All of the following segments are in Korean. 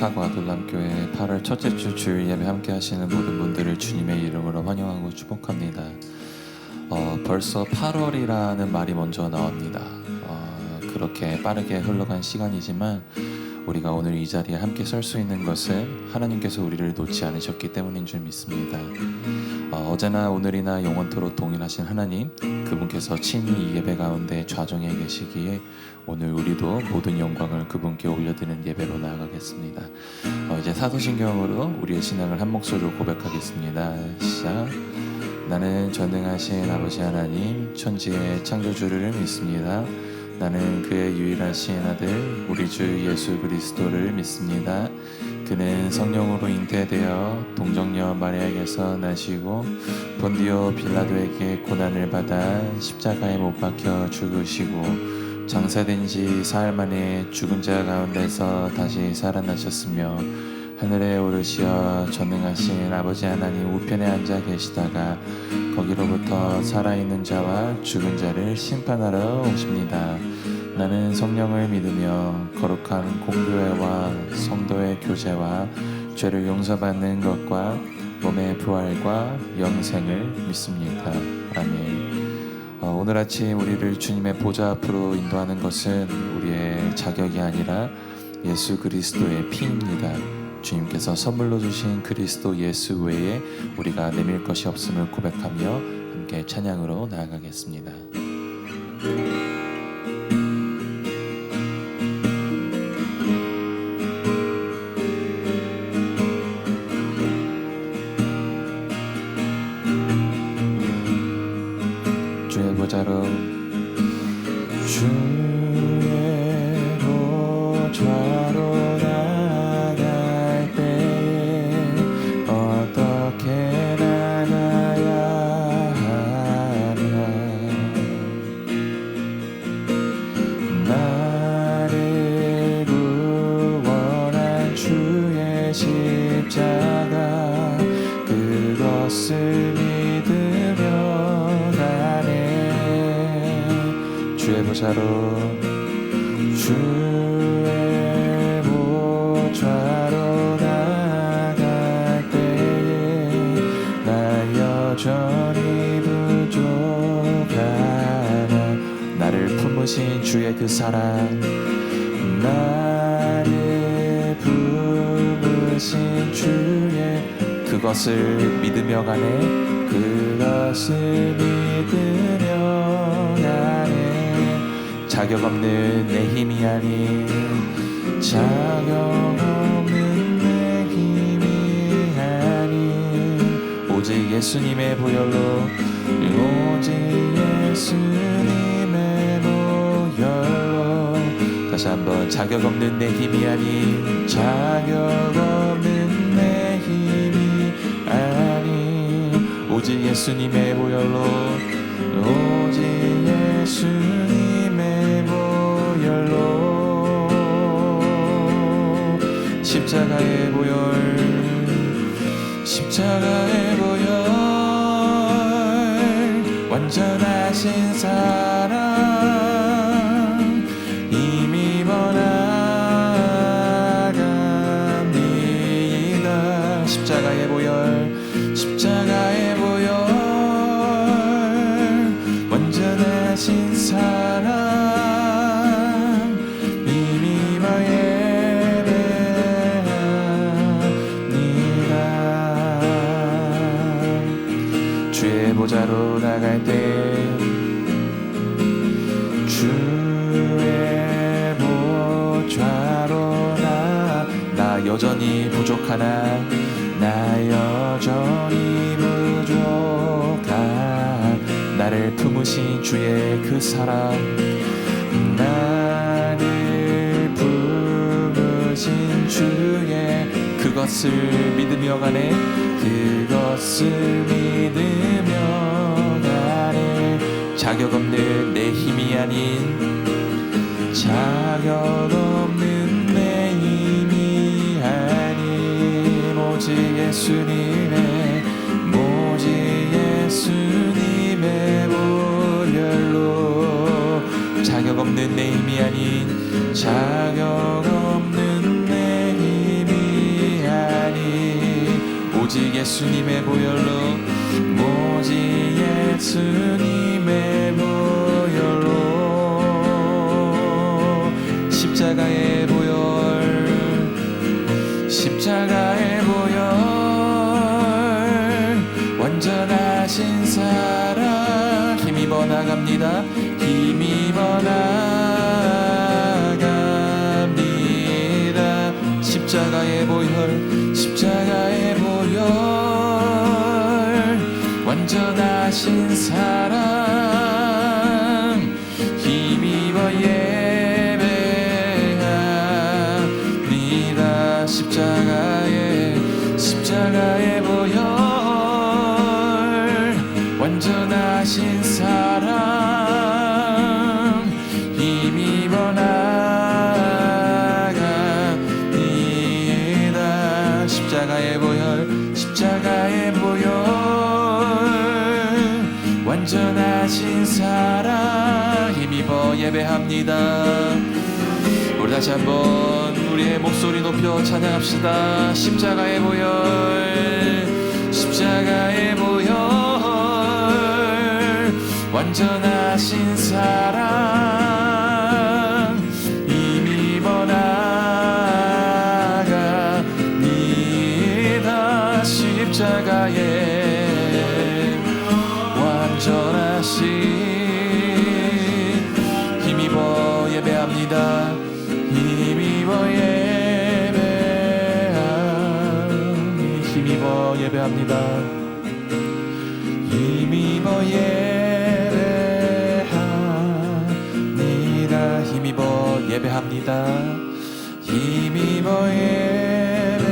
사과 아둘람교회 8월 첫째 주 주일 예배 함께 하시는 모든 분들을 주님의 이름으로 환영하고 축복합니다. 벌써 8월이라는 말이 먼저 나옵니다. 그렇게 빠르게 흘러간 시간이지만 우리가 오늘 이 자리에 함께 설 수 있는 것은 하나님께서 우리를 놓지 않으셨기 때문인 줄 믿습니다. 어제나 오늘이나 영원토록 동일하신 하나님, 그분께서 친히 이 예배 가운데 좌정해 계시기에 오늘 우리도 모든 영광을 그분께 올려드리는 예배로 나아가겠습니다. 이제 사도신경으로 우리의 신앙을 한 목소리로 고백하겠습니다. 시작. 나는 전능하신 아버지 하나님, 천지의 창조주를 믿습니다. 나는 그의 유일하신 아들 우리 주 예수 그리스도를 믿습니다. 그는 성령으로 잉태되어 동정녀 마리아에게서 나시고 본디오 빌라도에게 고난을 받아 십자가에 못 박혀 죽으시고 장사된 지 사흘 만에 죽은 자 가운데서 다시 살아나셨으며 하늘에 오르시어 전능하신 아버지 하나님 우편에 앉아 계시다가 거기로부터 살아있는 자와 죽은 자를 심판하러 오십니다. 나는 성령을 믿으며 거룩한 공교회와 성도의 교제와 죄를 용서받는 것과 몸의 부활과 영생을 믿습니다. 아멘. 오늘 아침 우리를 주님의 보좌 앞으로 인도하는 것은 우리의 자격이 아니라 예수 그리스도의 피입니다. 주님께서 선물로 주신 그리스도 예수 외에 우리가 내밀 것이 없음을 고백하며 함께 찬양으로 나아가겠습니다. 주의 보좌로 십자가 그것을 믿으며 가네. 주의 보좌로 나아갈 때에 나 여전히 부족하나 나를 품으신 주의 그 사랑 신 주의 그것을 믿으며 가네. 그것을 믿으며 가네. 자격 없는 내 힘이 아닌 자격 없는 내 힘이 아닌 오직 예수님의 보혈로 오직 예수님의 보혈로 다시 한번 자격 없는 내 힘이 아닌 자격 없는 내 힘이 아닌 오직 예수님의 보혈로 오직 예수님의 보혈로 십자가의 보혈 십자가의 보혈 완전하신 사랑 이미 번나갑니다. 십자가의 보혈 십자가의 보혈 완전하신 사랑 이미 예배합니다. 주의 보좌로 나갈 때 주의 보좌로 나 여전히 부족하나 나 여전히 부족한 나를 품으신 주의 그 사랑 나를 품으신 주의 그것을 믿으며 가네. 그것을 믿으며 가네. 자격 없는 내 힘이 아닌 자격 없는 내 힘이 아닌 오직 예수님의 보혈로 자격 없는 내 힘이 아닌 자격 없는 내 힘이 오직 예수님의 보혈로 오직 예수님의 보혈로 십자가의 보혈 십자가의 보혈 완전하신 사랑 힘입어 나갑니다. 힘입어 나갑니다. 십자가의 보혈 십자가의 보혈 완전하신 사랑 힘입어 예배합니다. 십자가의 보혈 완전하신 사랑 힘입어 나갑니다. 십자가의 보혈 십자가의 보혈 완전하신 사랑 힘입어 예배합니다. 우리 다시 한번 우리의 목소리 높여 찬양합시다. 십자가의 보혈 십자가의 보혈 완전하신 사랑 힘입어 나갑니다. 십자가의 완전하신 힘입어 예배합니다. 힘입어 예배합니다. 힘입어 예배합니다. 힘입어 예배합니다. 힘입어 예배합니다.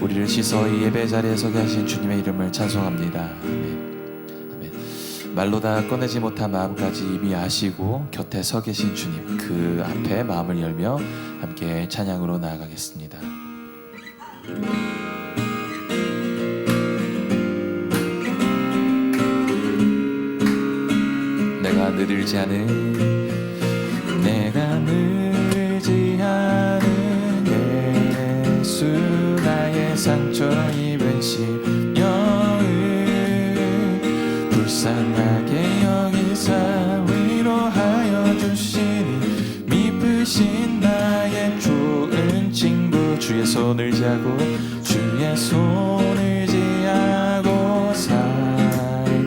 우리를 씻어 이 예배 자리에 서게 하신 주님의 이름을 찬송합니다. 아멘. 말로 다 꺼내지 못한 마음까지 이미 아시고 곁에 서 계신 주님, 그 앞에 마음을 열며 함께 찬양으로 나아가겠습니다. 내가 늘지 않은 예수 나의 상처 입은 심령을 불쌍하게 여기사 위로하여 주시니 미쁘신 나의 좋은 친구 주의 손을 지하고 주의 손을 지하고 살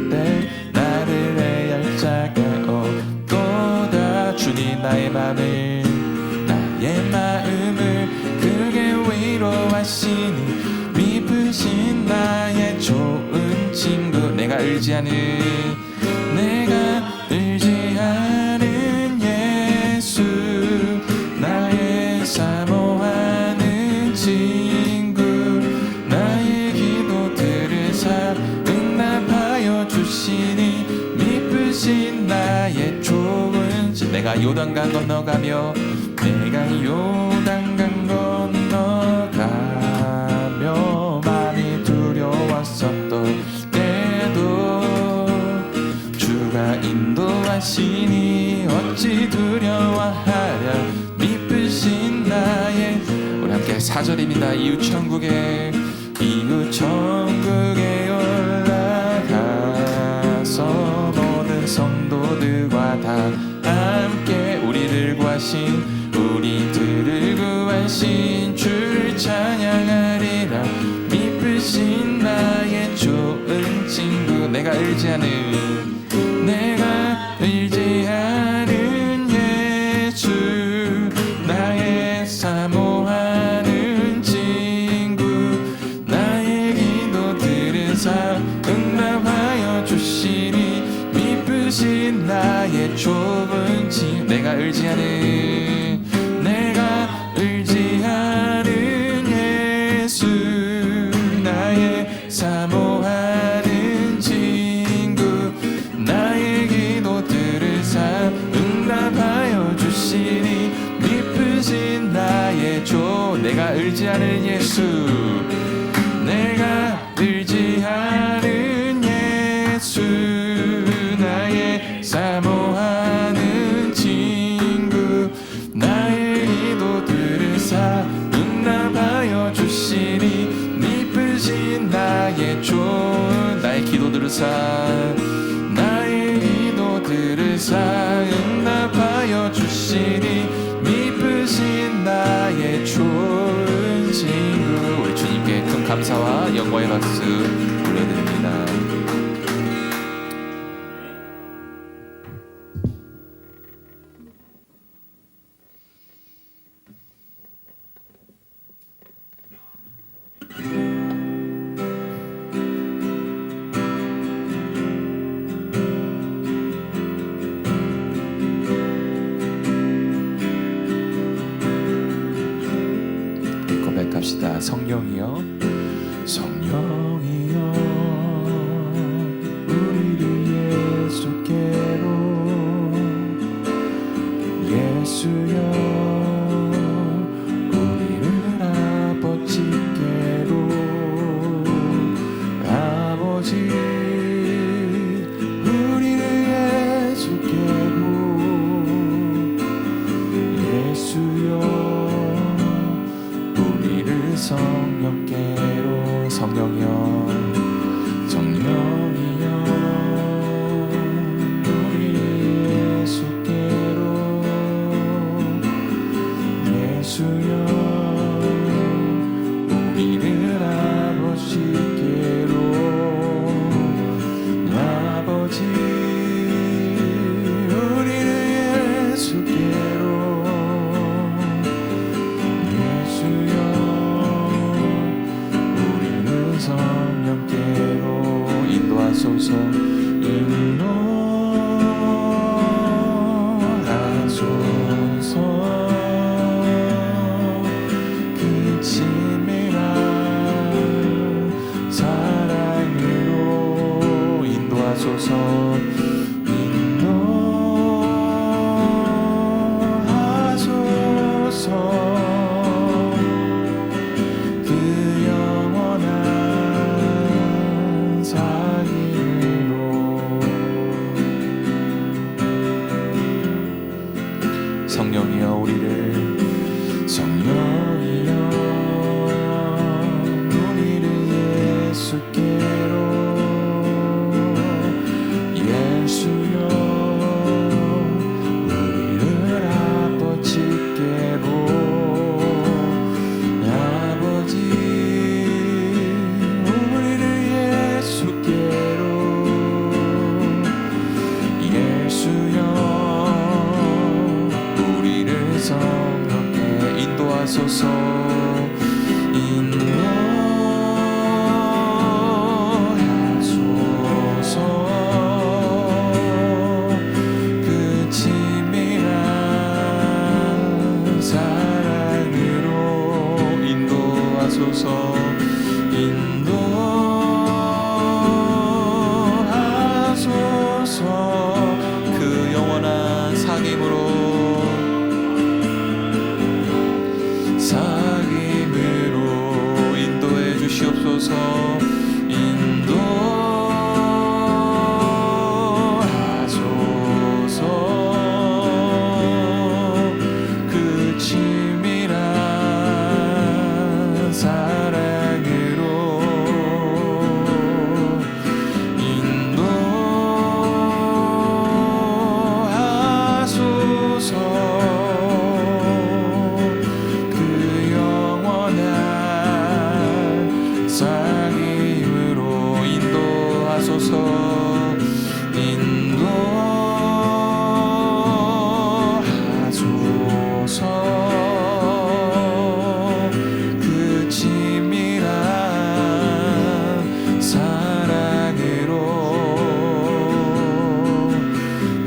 때 나를 애열자가 없도다. 주님 나의 마음을 크게 위로하시니 미쁘신 나의 좋은 친구 내가 울지 않은 예수 나의 사모하는 친구 나의 기도 들으사 응답하여 주시니 미쁘신 나의 좋은 친구 내가 요단강 건너가며 마음이 두려웠었던 때도 주가 인도하시니 어찌 두려워하랴. 미쁘신 나의 우리 함께 4절입니다. 이웃 천국에 올라가서 모든 성도들과 다 함께 우리들을 구하신 주를 찬양하리라. 미쁘신 나의 좋은 친구 내가 울지 않은 예수 나의 사모하는 친구 나의 기도 들으사 응답하여 주시니 미쁘신 나의 좋은 친구 내가 울지 않은 예수 나의 사모하는 친구 나의 기도 들으사 응답하여 주시니 미쁘신 나의 내가 울지 않은 예수 내가 울지 않은 예수 나의 사모하는 친구 나의 기도 들으사 주사 나의 기도들을 사응답하여 주시니 미쁘신 나의 좋은 친구. 우리 주님께 큰 감사와 영광의 박수 올려드립니다. 고백합시다. 성령이여, 성령이여, 우리를 예수께로, 예수여, 우리를 아버지께로, 아버지, 우리를 예수께로, 예수여, 성령께로. 성령이여, 성령이여, 우리를 예수께로, 예수여, 우리를 아버지께로, 아버지, 우리를 예수께로, 예수여, 성령께로. 인도하소서, 인도하소서, 그 치밀한 사랑으로. 인도하소서, 인도하소서, 그 영원한 사랑으로. 성령이여, 우리를, 성령이여, 우리를 예수께로, 예수여, 우리를 아버지께로, 아버지, 우리를 예수께로, 예수여, 우리를 성령께. 인도하소서, 인도하소서, 그 치밀한 사랑으로. 인도하소서, 인도하소서, 그 영원한 사귐으로. 사귐으로 인도해 주시옵소서. 인도하소서, 그 치밀한 사랑으로. 인도하소서, 그 영원한 사귐으로. 인도하소서, 인도하소서, 그 치밀한 사랑으로.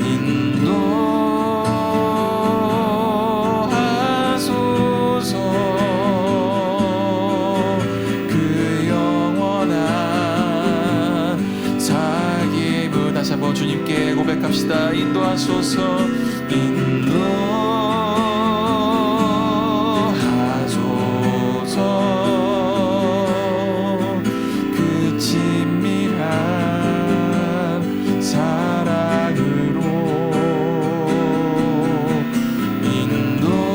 인도하소서, 그 영원한 사귐을. 다시 한번 주님께 고백합시다. 인도하소서, 인도하소서, 그 치밀한 사랑으로. 인도하소서,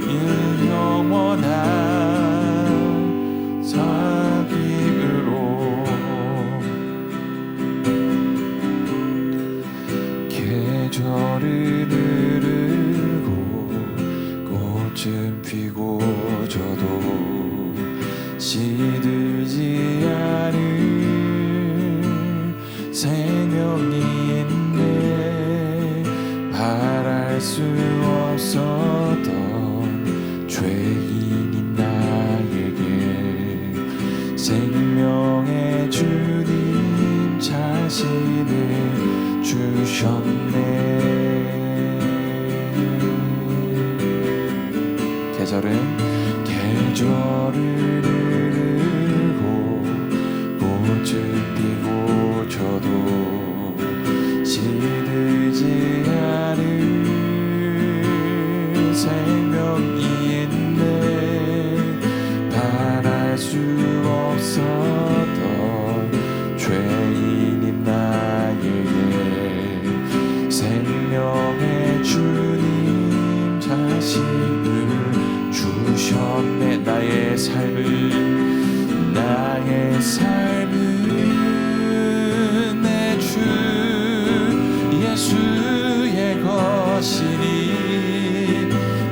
영원한 계절을 흐르고 꽃은 피고 저도 시들지 않은 생명이 있네. 바랄 수 없었던 죄인인 나에게 생명의 주님 자신을 주셨네. 계절을 흐르고 꽃을 피고 저도 시들지 않은 생명이 있네. 바랄 수 없었던 죄인인 나에게 생명의 주님 자신을 주셨네. 나의 삶은 내 주 예수의 것이니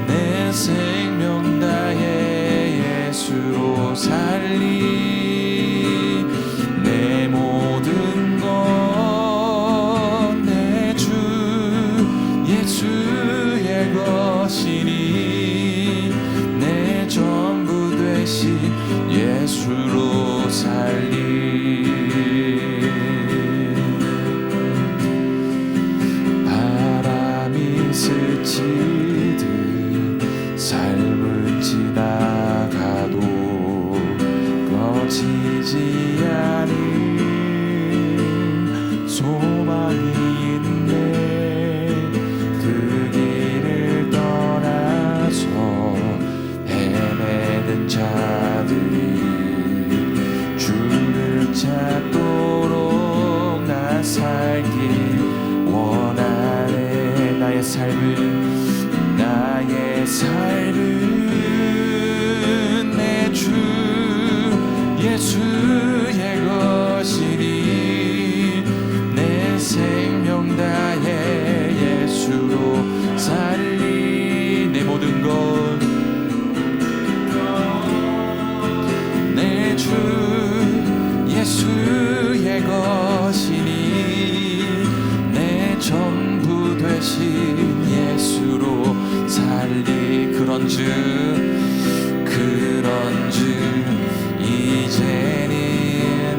내 생명 다해 예수로 살리. 내 모든 것 내 주 예수의 것이니 내 전부 되신 예수로 살리. 바람이 스치듯 삶을 지나가도 꺼지지 않은 소망이 있네. 그 길을 떠나서 헤매는 자들이 주를 찾도록 나 살길 원하네. 나의 삶은 내 주 예수의 것이니 내 생명 다해 예수로 살리. 내 모든 것 내 주 예수의 것이니 내 전부 되신 예수로 살리. 그런즉 이제는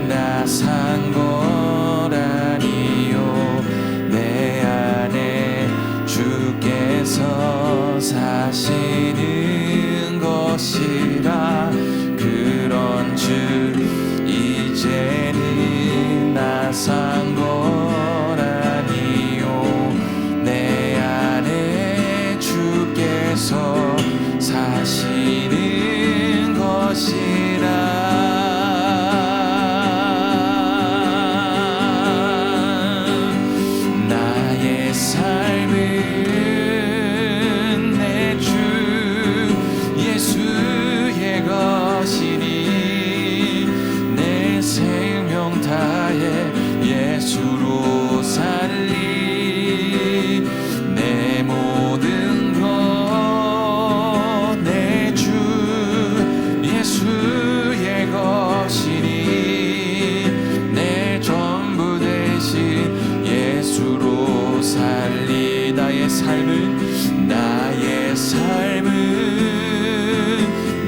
나 산 것 아니요 내 안에 주께서 사시는 것이라. 그런즉 이제는 나 산 것 아니요 내 안에 주께서 사시는 것이라. 나의 삶은 내 주 예수의 것이니 내 생명 다해 예수로 살리. 내 모든 것 내 주 예수의 것이니 내 전부 되신 예수로 살리. 나의 삶은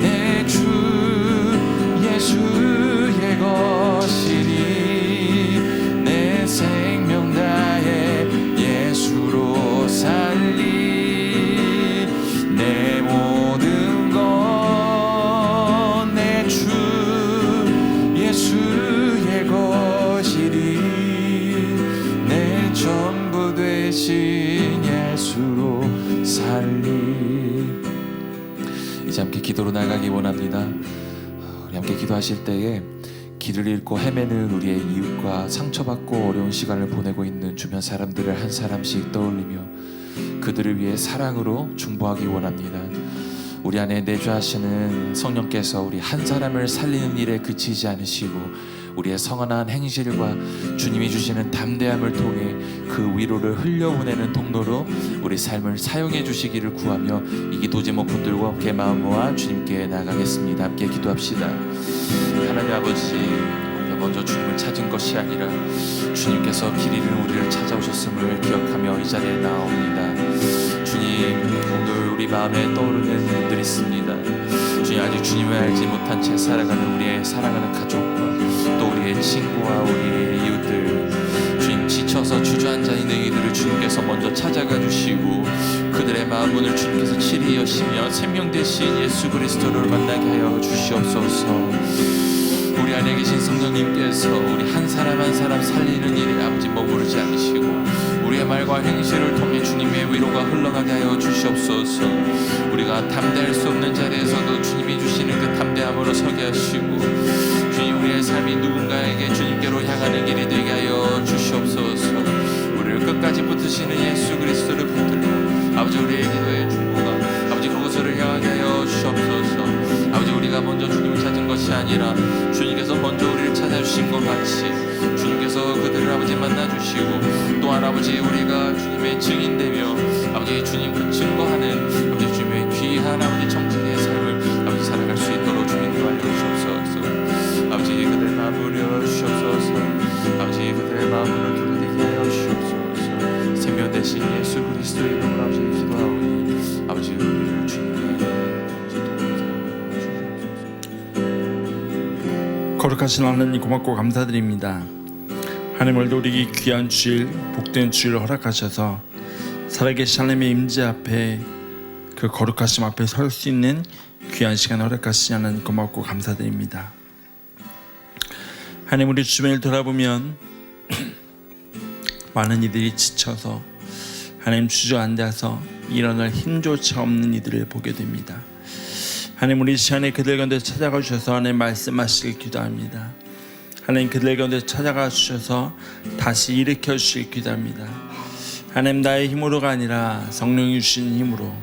내 주 예수의 것이니 내 생명 다해 예수로 살리. 내 모든 것 내 주 예수의 것이니 내 전부 되신 예수로 살리. 이제 함께 기도로 나가기 원합니다. 우리 함께 기도하실 때에 길을 잃고 헤매는 우리의 이웃과 상처받고 어려운 시간을 보내고 있는 주변 사람들을 한 사람씩 떠올리며 그들을 위해 사랑으로 중보하기 원합니다. 우리 안에 내주하시는 성령께서 우리 한 사람을 살리는 일에 그치지 않으시고 우리의 성안한 행실과 주님이 주시는 담대함을 통해 그 위로를 흘려보내는 통로로 우리 삶을 사용해 주시기를 구하며 이 기도 제목 분들과 함께 마음 모아 주님께 나가겠습니다. 함께 기도합시다. 하나님 아버지, 우리가 먼저 주님을 찾은 것이 아니라 주님께서 길 잃은 우리를 찾아오셨음을 기억하며 이 자리에 나옵니다. 주님, 오늘 우리 마음에 떠오르는 분들이 있습니다. 주님, 아직 주님을 알지 못한 채 살아가는 우리의 사랑하는 가족과 또 우리의 친구와 우리의 이웃들, 주님, 지쳐서 주저앉아 있는 이들을 주님께서 먼저 찾아가 주시고 그들의 마음 문을 주님께서 치리 여시며 생명 되신 예수 그리스도를 만나게 하여 주시옵소서. 우리 안에 계신 성령님께서 우리 한 사람 한 사람 살리는 일에 아버지 머무르지 않으시고 우리의 말과 행실을 통해 주님의 위로가 흘러가게 하여 주시옵소서. 우리가 담대할 수 없는 자리에서도 주님이 주시는 그 담대함으로 서게 하시고 주님, 우리의 삶이 누군가에게 주님께로 향하는 길이 되게 하여 주시옵소서. 우리를 끝까지 붙드시는 예수 그리스도를 붙들고 아버지, 우리의 기도의 중보가 아버지 그곳을 향하게 하여 주시옵소서. 아버지, 우리가 먼저 주님을 찾은 것이 아니라 주님께서 먼저 우리를 찾아주신 것 같이 주님께서 그들을 아버지 만나주시고 또한 아버지, 우리가 주님의 증인되며 아버지 주님 그 증거하는 아버지 주님의 귀한 아버지 정직의 삶을 아버지 살아갈 수 있도록 주님 도와여 주옵소서. 아버지, 그들의 마음을 열어주시옵소서. 아버지, 그들의 마음을 두드리게 하여 주옵소서. 생명 되신 예수 그리스도의 이름으로 아버지 기도하오니 아버지, 우리를 주님의 거룩하신 하나님, 고맙고 감사드립니다. 하나님, 오늘도 우리 귀한 주일, 복된 주일을 허락하셔서 살아계신 하나님의 임재 앞에, 그 거룩하심 앞에 설 수 있는 귀한 시간 허락하시니 하나님 고맙고 감사드립니다. 하나님, 우리 주변을 돌아보면 많은 이들이 지쳐서 하나님 주저앉아서 일어날 힘조차 없는 이들을 보게 됩니다. 하나님, 우리 시간에 그들 가운데 찾아가 주셔서 하나님 말씀하시길 기도합니다. 하나님, 그들 가운데 찾아가 주셔서 다시 일으켜 주시길 기도합니다. 하나님, 나의 힘으로가 아니라 성령이 주신 힘으로,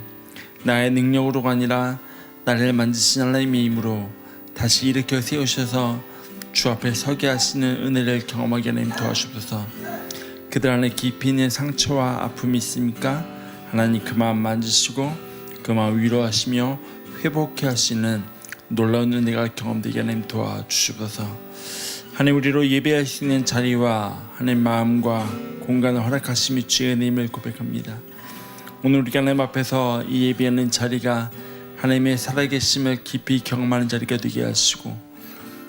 나의 능력으로가 아니라 나를 만지신 하나님의 힘으로 다시 일으켜 세우셔서 주 앞에 서게 하시는 은혜를 경험하게 하나님 도와주셔서 그들 안에 깊이 있는 상처와 아픔이 있습니까? 하나님, 그 마음 만지시고 그 마음 위로하시며 회복해 하시는 놀라운 은혜가 경험되게 하나님 도와주시옵소서. 하나님, 우리로 예배할 수 있는 자리와 하나님 마음과 공간을 허락하심이 주의 은혜임을 고백합니다. 오늘 우리가 하나님 앞에서 이 예배하는 자리가 하나님의 살아계심을 깊이 경험하는 자리가 되게 하시고,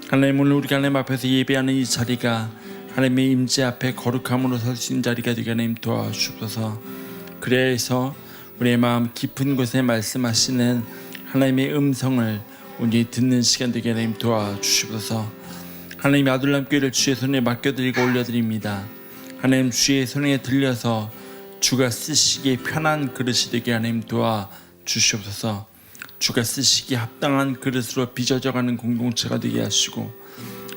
하나님, 오늘 우리가 하나님 앞에서 예배하는 이 자리가 하나님의 임재 앞에 거룩함으로 설 수 있는 자리가 되게 하나님 도와주시옵소서. 그래서 우리의 마음 깊은 곳에 말씀하시는 하나님의 음성을 온전히 듣는 시간 되게 하나님 도와주시옵소서. 하나님, 아둘람교회를 주의 손에 맡겨드리고 올려드립니다. 하나님, 주의 손에 들려서 주가 쓰시기에 편한 그릇이 되게 하나님 도와주시옵소서. 주가 쓰시기에 합당한 그릇으로 빚어져가는 공동체가 되게 하시고,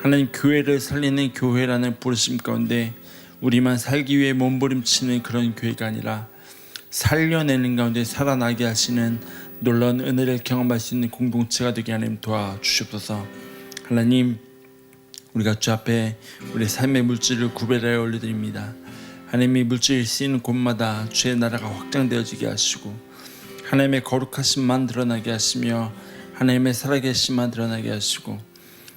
하나님, 교회를 살리는 교회라는 부르심 가운데 우리만 살기 위해 몸부림치는 그런 교회가 아니라 살려내는 가운데 살아나게 하시는 놀라운 은혜를 경험할 수 있는 공동체가 되게 하나님 도와주시옵소서. 하나님, 우리가 주 앞에 우리 삶의 물질을 구별하여 올려드립니다. 하나님의 물질이 쓰이는 곳마다 주의 나라가 확장되어지게 하시고 하나님의 거룩하심만 드러나게 하시며 하나님의 살아계심만 드러나게 하시고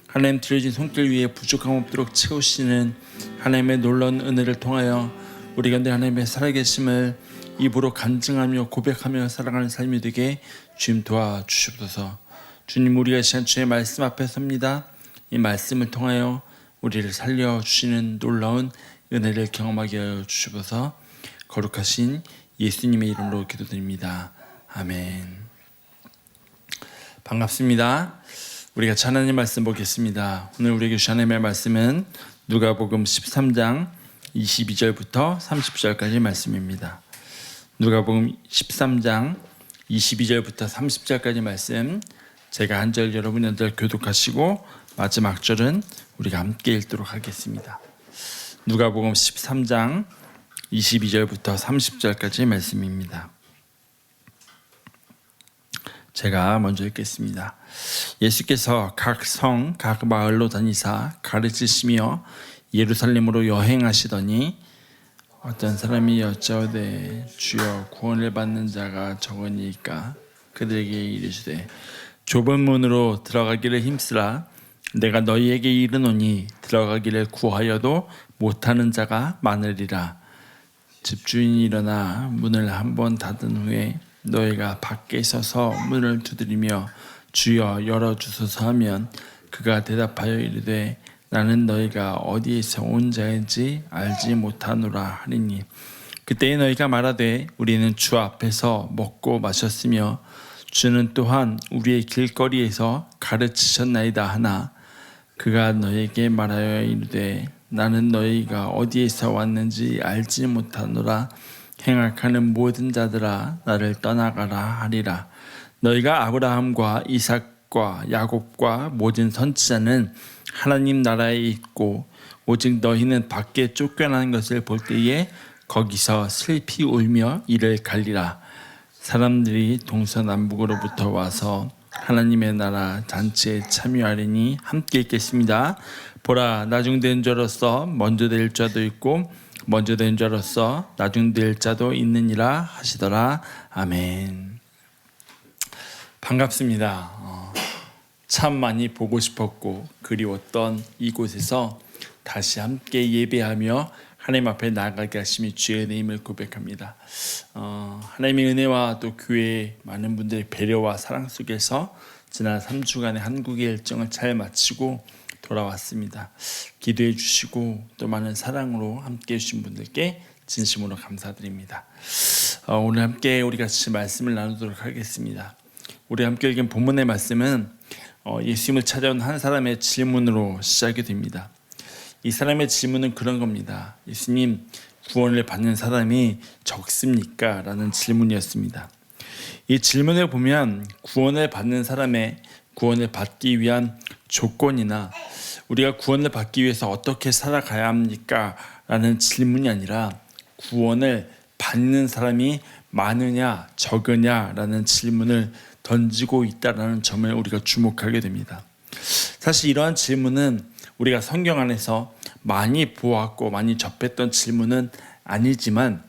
하나님 들여진 손길 위에 부족함 없도록 채우시는 하나님의 놀라운 은혜를 통하여 우리 가운데 하나님의 살아계심을 입으로 간증하며 고백하며 살아가는 삶이 되게 주님 도와주시옵소서. 주님, 우리가 시간 주의 말씀 앞에 섭니다. 이 말씀을 통하여 우리를 살려주시는 놀라운 은혜를 경험하게 하여 주시옵소서. 거룩하신 예수님의 이름으로 기도드립니다. 아멘. 반갑습니다. 우리가 하나님의 말씀 보겠습니다. 오늘 우리에게 주신 하나님의 말씀은 누가복음 13장 22절부터 30절까지 말씀입니다. 누가복음 13장 22절부터 30절까지 말씀, 제가 한 절 여러분이 한 절 교독하시고 마지막 절은 우리가 함께 읽도록 하겠습니다. 누가복음 13장 22절부터 30절까지 말씀입니다. 제가 먼저 읽겠습니다. 예수께서 각 성, 각 마을로 다니사 가르치시며 예루살렘으로 여행하시더니 어떤 사람이 여짜오되 주여 구원을 받는 자가 적으니까 그들에게 이르시되 좁은 문으로 들어가기를 힘쓰라. 내가 너희에게 이르노니 들어가기를 구하여도 못하는 자가 많으리라. 집주인이 일어나 문을 한번 닫은 후에 너희가 밖에 서서 문을 두드리며 주여 열어주소서 하면 그가 대답하여 이르되 나는 너희가 어디에서 온 자인지 알지 못하노라 하리니 그때에 너희가 말하되 우리는 주 앞에서 먹고 마셨으며 주는 또한 우리의 길거리에서 가르치셨나이다 하나 그가 너희에게 말하여 이르되 나는 너희가 어디에서 왔는지 알지 못하노라. 행악하는 모든 자들아 나를 떠나가라 하리라. 너희가 아브라함과 이삭과 야곱과 모든 선지자는 하나님 나라에 있고 오직 너희는 밖에 쫓겨나는 것을 볼 때에 거기서 슬피 울며 이를 갈리라. 사람들이 동서남북으로부터 와서 하나님의 나라 잔치에 참여하리니 함께 있겠습니다. 보라 나중된 자로서 먼저 될 자도 있고 먼저 된 자로서 나중될 자도 있느니라 하시더라. 아멘. 반갑습니다. 참 많이 보고 싶었고 그리웠던 이곳에서 다시 함께 예배하며 하나님 앞에 나아가게 하심이 주의 은혜임을 고백합니다. 하나님의 은혜와 또 교회의 많은 분들의 배려와 사랑 속에서 지난 3주간의 한국의 일정을 잘 마치고 돌아왔습니다. 기도해 주시고 또 많은 사랑으로 함께 해주신 분들께 진심으로 감사드립니다. 오늘 함께 우리 같이 말씀을 나누도록 하겠습니다. 우리 함께 읽은 본문의 말씀은 예수님을 찾아온 한 사람의 질문으로 시작이 됩니다. 이 사람의 질문은 그런 겁니다. 예수님, 구원을 받는 사람이 적습니까? 라는 질문이었습니다. 이 질문을 보면 구원을 받는 사람의 구원을 받기 위한 조건이나 우리가 구원을 받기 위해서 어떻게 살아가야 합니까? 라는 질문이 아니라 구원을 받는 사람이 많으냐 적으냐 라는 질문을 던지고 있다는 점을 우리가 주목하게 됩니다. 사실 이러한 질문은 우리가 성경 안에서 많이 보았고 많이 접했던 질문은 아니지만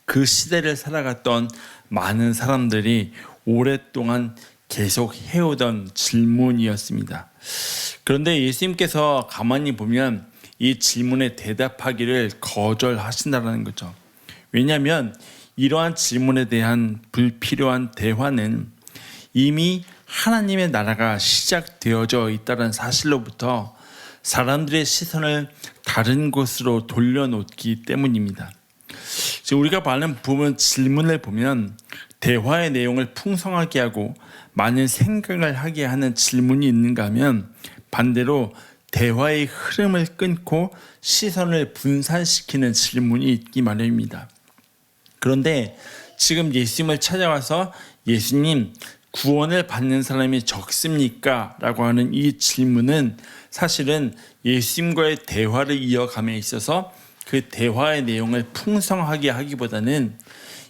그 시대를 살아갔던 많은 사람들이 오랫동안 계속 해오던 질문이었습니다. 그런데 예수님께서 가만히 보면 이 질문에 대답하기를 거절하신다는 거죠. 왜냐하면 이러한 질문에 대한 불필요한 대화는 이미 하나님의 나라가 시작되어져 있다는 사실로부터 사람들의 시선을 다른 곳으로 돌려놓기 때문입니다. 우리가 많은 부분 질문을 보면 대화의 내용을 풍성하게 하고 많은 생각을 하게 하는 질문이 있는가 하면 반대로 대화의 흐름을 끊고 시선을 분산시키는 질문이 있기 마련입니다. 그런데 지금 예수님을 찾아와서 예수님, 구원을 받는 사람이 적습니까? 라고 하는 이 질문은 사실은 예수님과의 대화를 이어감에 있어서 그 대화의 내용을 풍성하게 하기보다는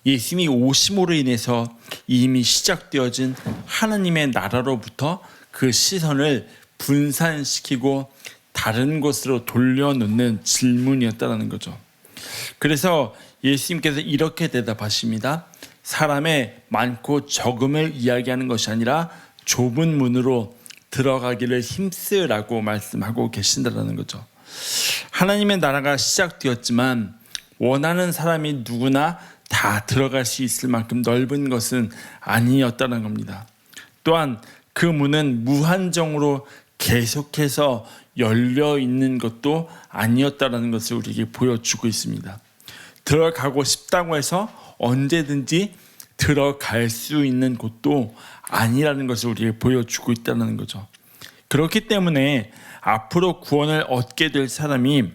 예수님이 오심으로 인해서 이미 시작되어진 하나님의 나라로부터 그 시선을 분산시키고 다른 곳으로 돌려놓는 질문이었다는 거죠. 그래서 예수님께서 이렇게 대답하십니다. 사람의 많고 적음을 이야기하는 것이 아니라 좁은 문으로 들어가기를 힘쓰라고 말씀하고 계신다는 거죠. 하나님의 나라가 시작되었지만 원하는 사람이 누구나 다 들어갈 수 있을 만큼 넓은 것은 아니었다는 겁니다. 또한 그 문은 무한정으로 계속해서 열려 있는 것도 아니었다는 것을 우리에게 보여주고 있습니다. 들어가고 싶다고 해서 언제든지 들어갈 수 있는 곳도 아니라는 것을 우리에게 보여주고 있다는 거죠. 그렇기 때문에 앞으로 구원을 얻게 될 사람이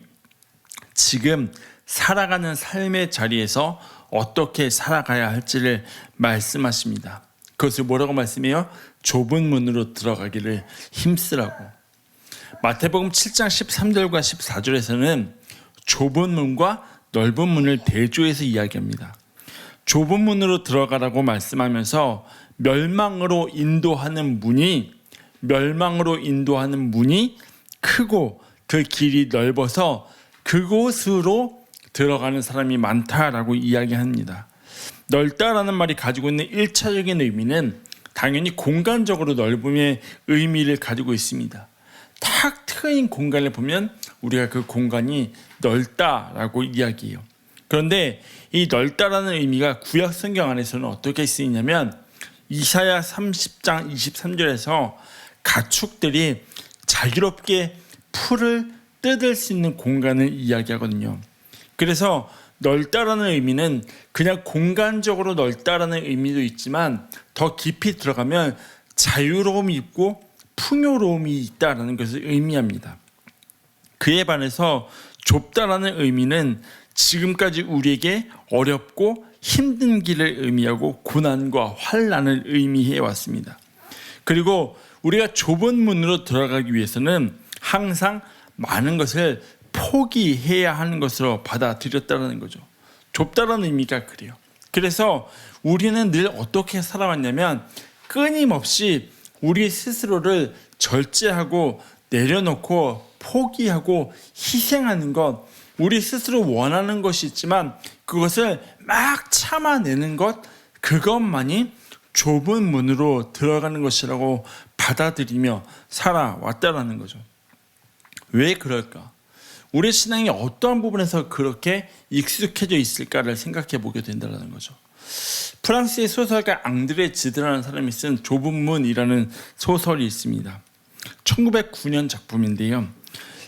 지금 살아가는 삶의 자리에서 어떻게 살아가야 할지를 말씀하십니다. 그것을 뭐라고 말씀해요? 좁은 문으로 들어가기를 힘쓰라고. 마태복음 7장 13절과 14절에서는 좁은 문과 넓은 문을 대조해서 이야기합니다. 좁은 문으로 들어가라고 말씀하면서 멸망으로 인도하는 문이 크고 그 길이 넓어서 그곳으로 들어가는 사람이 많다라고 이야기합니다. 넓다라는 말이 가지고 있는 1차적인 의미는 당연히 공간적으로 넓음의 의미를 가지고 있습니다. 탁 트인 공간을 보면 우리가 그 공간이 넓다라고 이야기해요. 그런데 이 넓다라는 의미가 구약 성경 안에서는 어떻게 쓰이냐면 이사야 30장 23절에서 가축들이 자유롭게 풀을 뜯을 수 있는 공간을 이야기하거든요. 그래서 넓다라는 의미는 그냥 공간적으로 넓다라는 의미도 있지만 더 깊이 들어가면 자유로움이 있고 풍요로움이 있다라는 것을 의미합니다. 그에 반해서 좁다라는 의미는 지금까지 우리에게 어렵고 힘든 길을 의미하고 고난과 환난을 의미해 왔습니다. 그리고 우리가 좁은 문으로 들어가기 위해서는 항상 많은 것을 포기해야 하는 것으로 받아들였다는 거죠. 좁다라는 의미가 그래요. 그래서 우리는 늘 어떻게 살아왔냐면 끊임없이 우리 스스로를 절제하고 내려놓고 포기하고 희생하는 것, 우리 스스로 원하는 것이 있지만 그것을 막 참아내는 것, 그것만이 좁은 문으로 들어가는 것이라고 받아들이며 살아왔다라는 거죠. 왜 그럴까? 우리 신앙이 어떠한 부분에서 그렇게 익숙해져 있을까를 생각해 보게 된다는 거죠. 프랑스의 소설가 앙드레 지드라는 사람이 쓴 좁은 문이라는 소설이 있습니다. 1909년 작품인데요.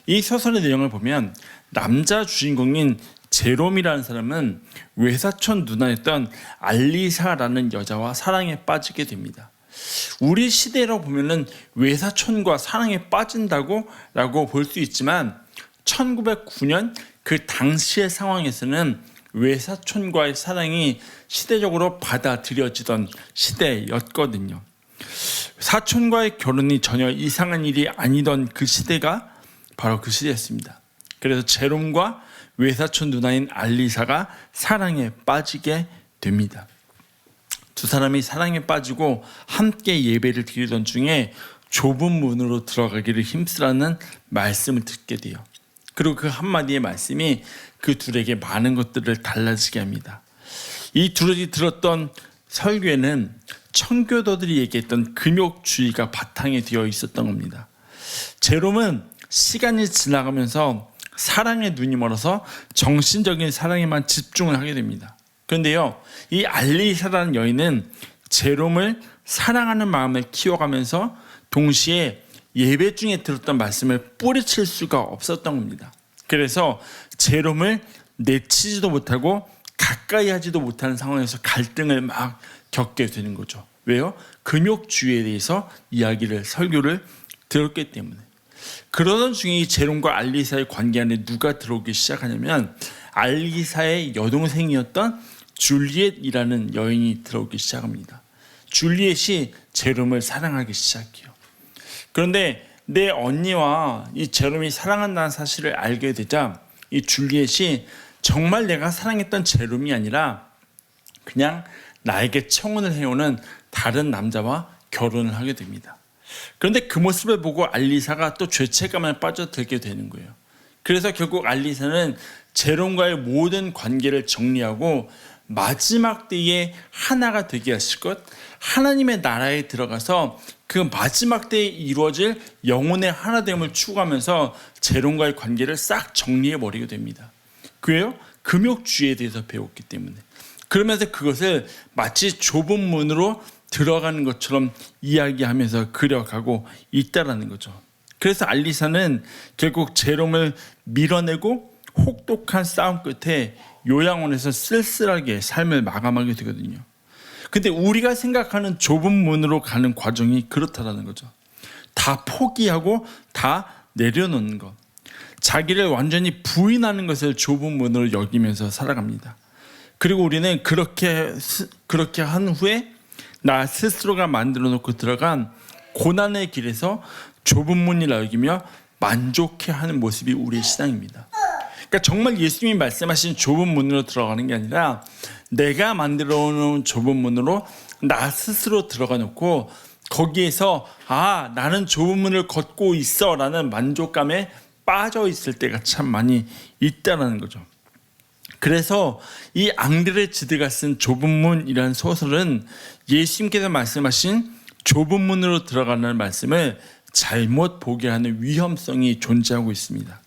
이 소설의 내용을 보면 남자 주인공인 제롬이라는 사람은 외사촌 누나였던 알리사라는 여자와 사랑에 빠지게 됩니다. 우리 시대로 보면은 외사촌과 사랑에 빠진다고 라고 볼 수 있지만 1909년 그 당시의 상황에서는 외사촌과의 사랑이 시대적으로 받아들여지던 시대였거든요. 사촌과의 결혼이 전혀 이상한 일이 아니던 그 시대가 바로 그 시대였습니다. 그래서 제롬과 외사촌 누나인 알리사가 사랑에 빠지게 됩니다. 두 사람이 사랑에 빠지고 함께 예배를 드리던 중에 좁은 문으로 들어가기를 힘쓰라는 말씀을 듣게 돼요. 그리고 그 한마디의 말씀이 그 둘에게 많은 것들을 달라지게 합니다. 이 둘이 들었던 설교에는 청교도들이 얘기했던 금욕주의가 바탕에 되어 있었던 겁니다. 제롬은 시간이 지나가면서 사랑의 눈이 멀어서 정신적인 사랑에만 집중을 하게 됩니다. 그런데요, 이 알리사라는 여인은 제롬을 사랑하는 마음을 키워가면서 동시에 예배 중에 들었던 말씀을 뿌리칠 수가 없었던 겁니다. 그래서 제롬을 내치지도 못하고 가까이 하지도 못하는 상황에서 갈등을 막 겪게 되는 거죠. 왜요? 금욕주의에 대해서 설교를 들었기 때문에. 그러던 중에 이 제롬과 알리사의 관계 안에 누가 들어오기 시작하냐면 알리사의 여동생이었던 줄리엣이라는 여인이 들어오기 시작합니다. 줄리엣이 제롬을 사랑하기 시작해요. 그런데 내 언니와 이 제롬이 사랑한다는 사실을 알게 되자 이 줄리엣이 정말 내가 사랑했던 제롬이 아니라 그냥 나에게 청혼을 해오는 다른 남자와 결혼을 하게 됩니다. 그런데 그 모습을 보고 알리사가 또 죄책감에 빠져들게 되는 거예요. 그래서 결국 알리사는 제롬과의 모든 관계를 정리하고 마지막 때에 하나가 되게 하실 것, 하나님의 나라에 들어가서 그 마지막 때에 이루어질 영혼의 하나됨을 추구하면서 제롬과의 관계를 싹 정리해버리게 됩니다. 그래요? 금욕주의에 대해서 배웠기 때문에. 그러면서 그것을 마치 좁은 문으로 들어가는 것처럼 이야기하면서 그려가고 있다라는 거죠. 그래서 알리사는 결국 제롬을 밀어내고 혹독한 싸움 끝에 요양원에서 쓸쓸하게 삶을 마감하게 되거든요. 근데 우리가 생각하는 좁은 문으로 가는 과정이 그렇다라는 거죠. 다 포기하고 다 내려놓는 것. 자기를 완전히 부인하는 것을 좁은 문으로 여기면서 살아갑니다. 그리고 우리는 그렇게 한 후에 나 스스로가 만들어 놓고 들어간 고난의 길에서 좁은 문이라 여기며 만족해하는 모습이 우리의 신앙입니다. 그러니까 정말 예수님이 말씀하신 좁은 문으로 들어가는 게 아니라 내가 만들어 놓은 좁은 문으로 나 스스로 들어가 놓고 거기에서 나는 좁은 문을 걷고 있어 라는 만족감에 빠져 있을 때가 참 많이 있다는 거죠. 그래서 이 앙드레 지드가 쓴 좁은 문이라는 소설은 예수님께서 말씀하신 좁은 문으로 들어가는 말씀을 잘못 보게 하는 위험성이 존재하고 있습니다.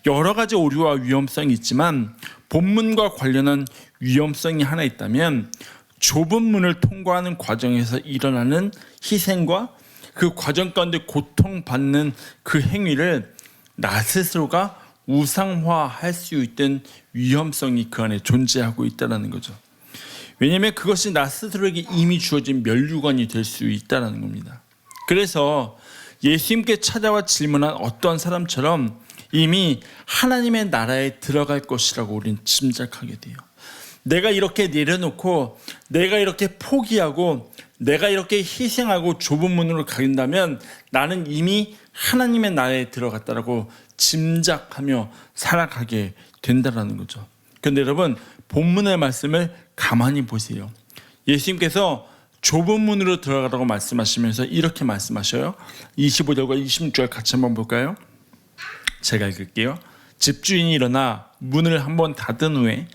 여러 가지 오류와 위험성이 있지만 본문과 관련한 위험성이 하나 있다면 좁은 문을 통과하는 과정에서 일어나는 희생과 그 과정 가운데 고통받는 그 행위를 나 스스로가 우상화할 수 있던 위험성이 그 안에 존재하고 있다는 거죠. 왜냐하면 그것이 나 스스로에게 이미 주어진 면류관이 될 수 있다는 겁니다. 그래서 예수님께 찾아와 질문한 어떤 사람처럼 이미 하나님의 나라에 들어갈 것이라고 우리는 짐작하게 돼요. 내가 이렇게 내려놓고 내가 이렇게 포기하고 내가 이렇게 희생하고 좁은 문으로 간다면 나는 이미 하나님의 나라에 들어갔다라고 짐작하며 살아가게 된다는 거죠. 그런데 여러분 본문의 말씀을 가만히 보세요. 예수님께서 좁은 문으로 들어가라고 말씀하시면서 이렇게 말씀하셔요. 25절과 26절 같이 한번 볼까요? 제가 읽을게요. 집주인이 일어나 문을 한번 닫은 후에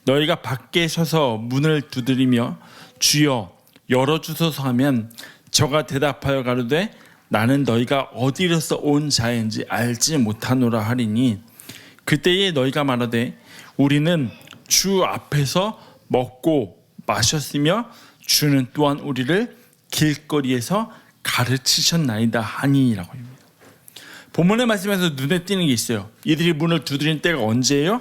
너희가 밖에 서서 문을 두드리며 주여 열어주소서 하면 저가 대답하여 가로되 나는 너희가 어디로서 온 자인지 알지 못하노라 하리니 그때에 너희가 말하되 우리는 주 앞에서 먹고 마셨으며 주는 또한 우리를 길거리에서 가르치셨나이다 하니라고 합니다. 본문의 말씀에서 눈에 띄는 게 있어요. 이들이 문을 두드린 때가 언제예요?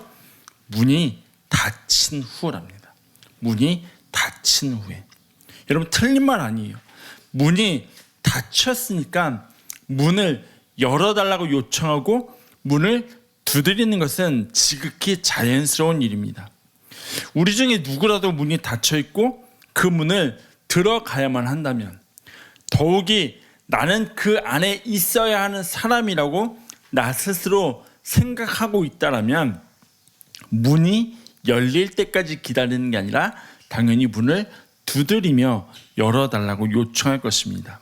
문이 닫힌 후랍니다. 문이 닫힌 후에. 여러분 틀린 말 아니에요. 문이 닫혔으니까 문을 열어달라고 요청하고 문을 두드리는 것은 지극히 자연스러운 일입니다. 우리 중에 누구라도 문이 닫혀있고 그 문을 들어가야만 한다면 더욱이 나는 그 안에 있어야 하는 사람이라고 나 스스로 생각하고 있다라면 문이 열릴 때까지 기다리는 게 아니라 당연히 문을 두드리며 열어달라고 요청할 것입니다.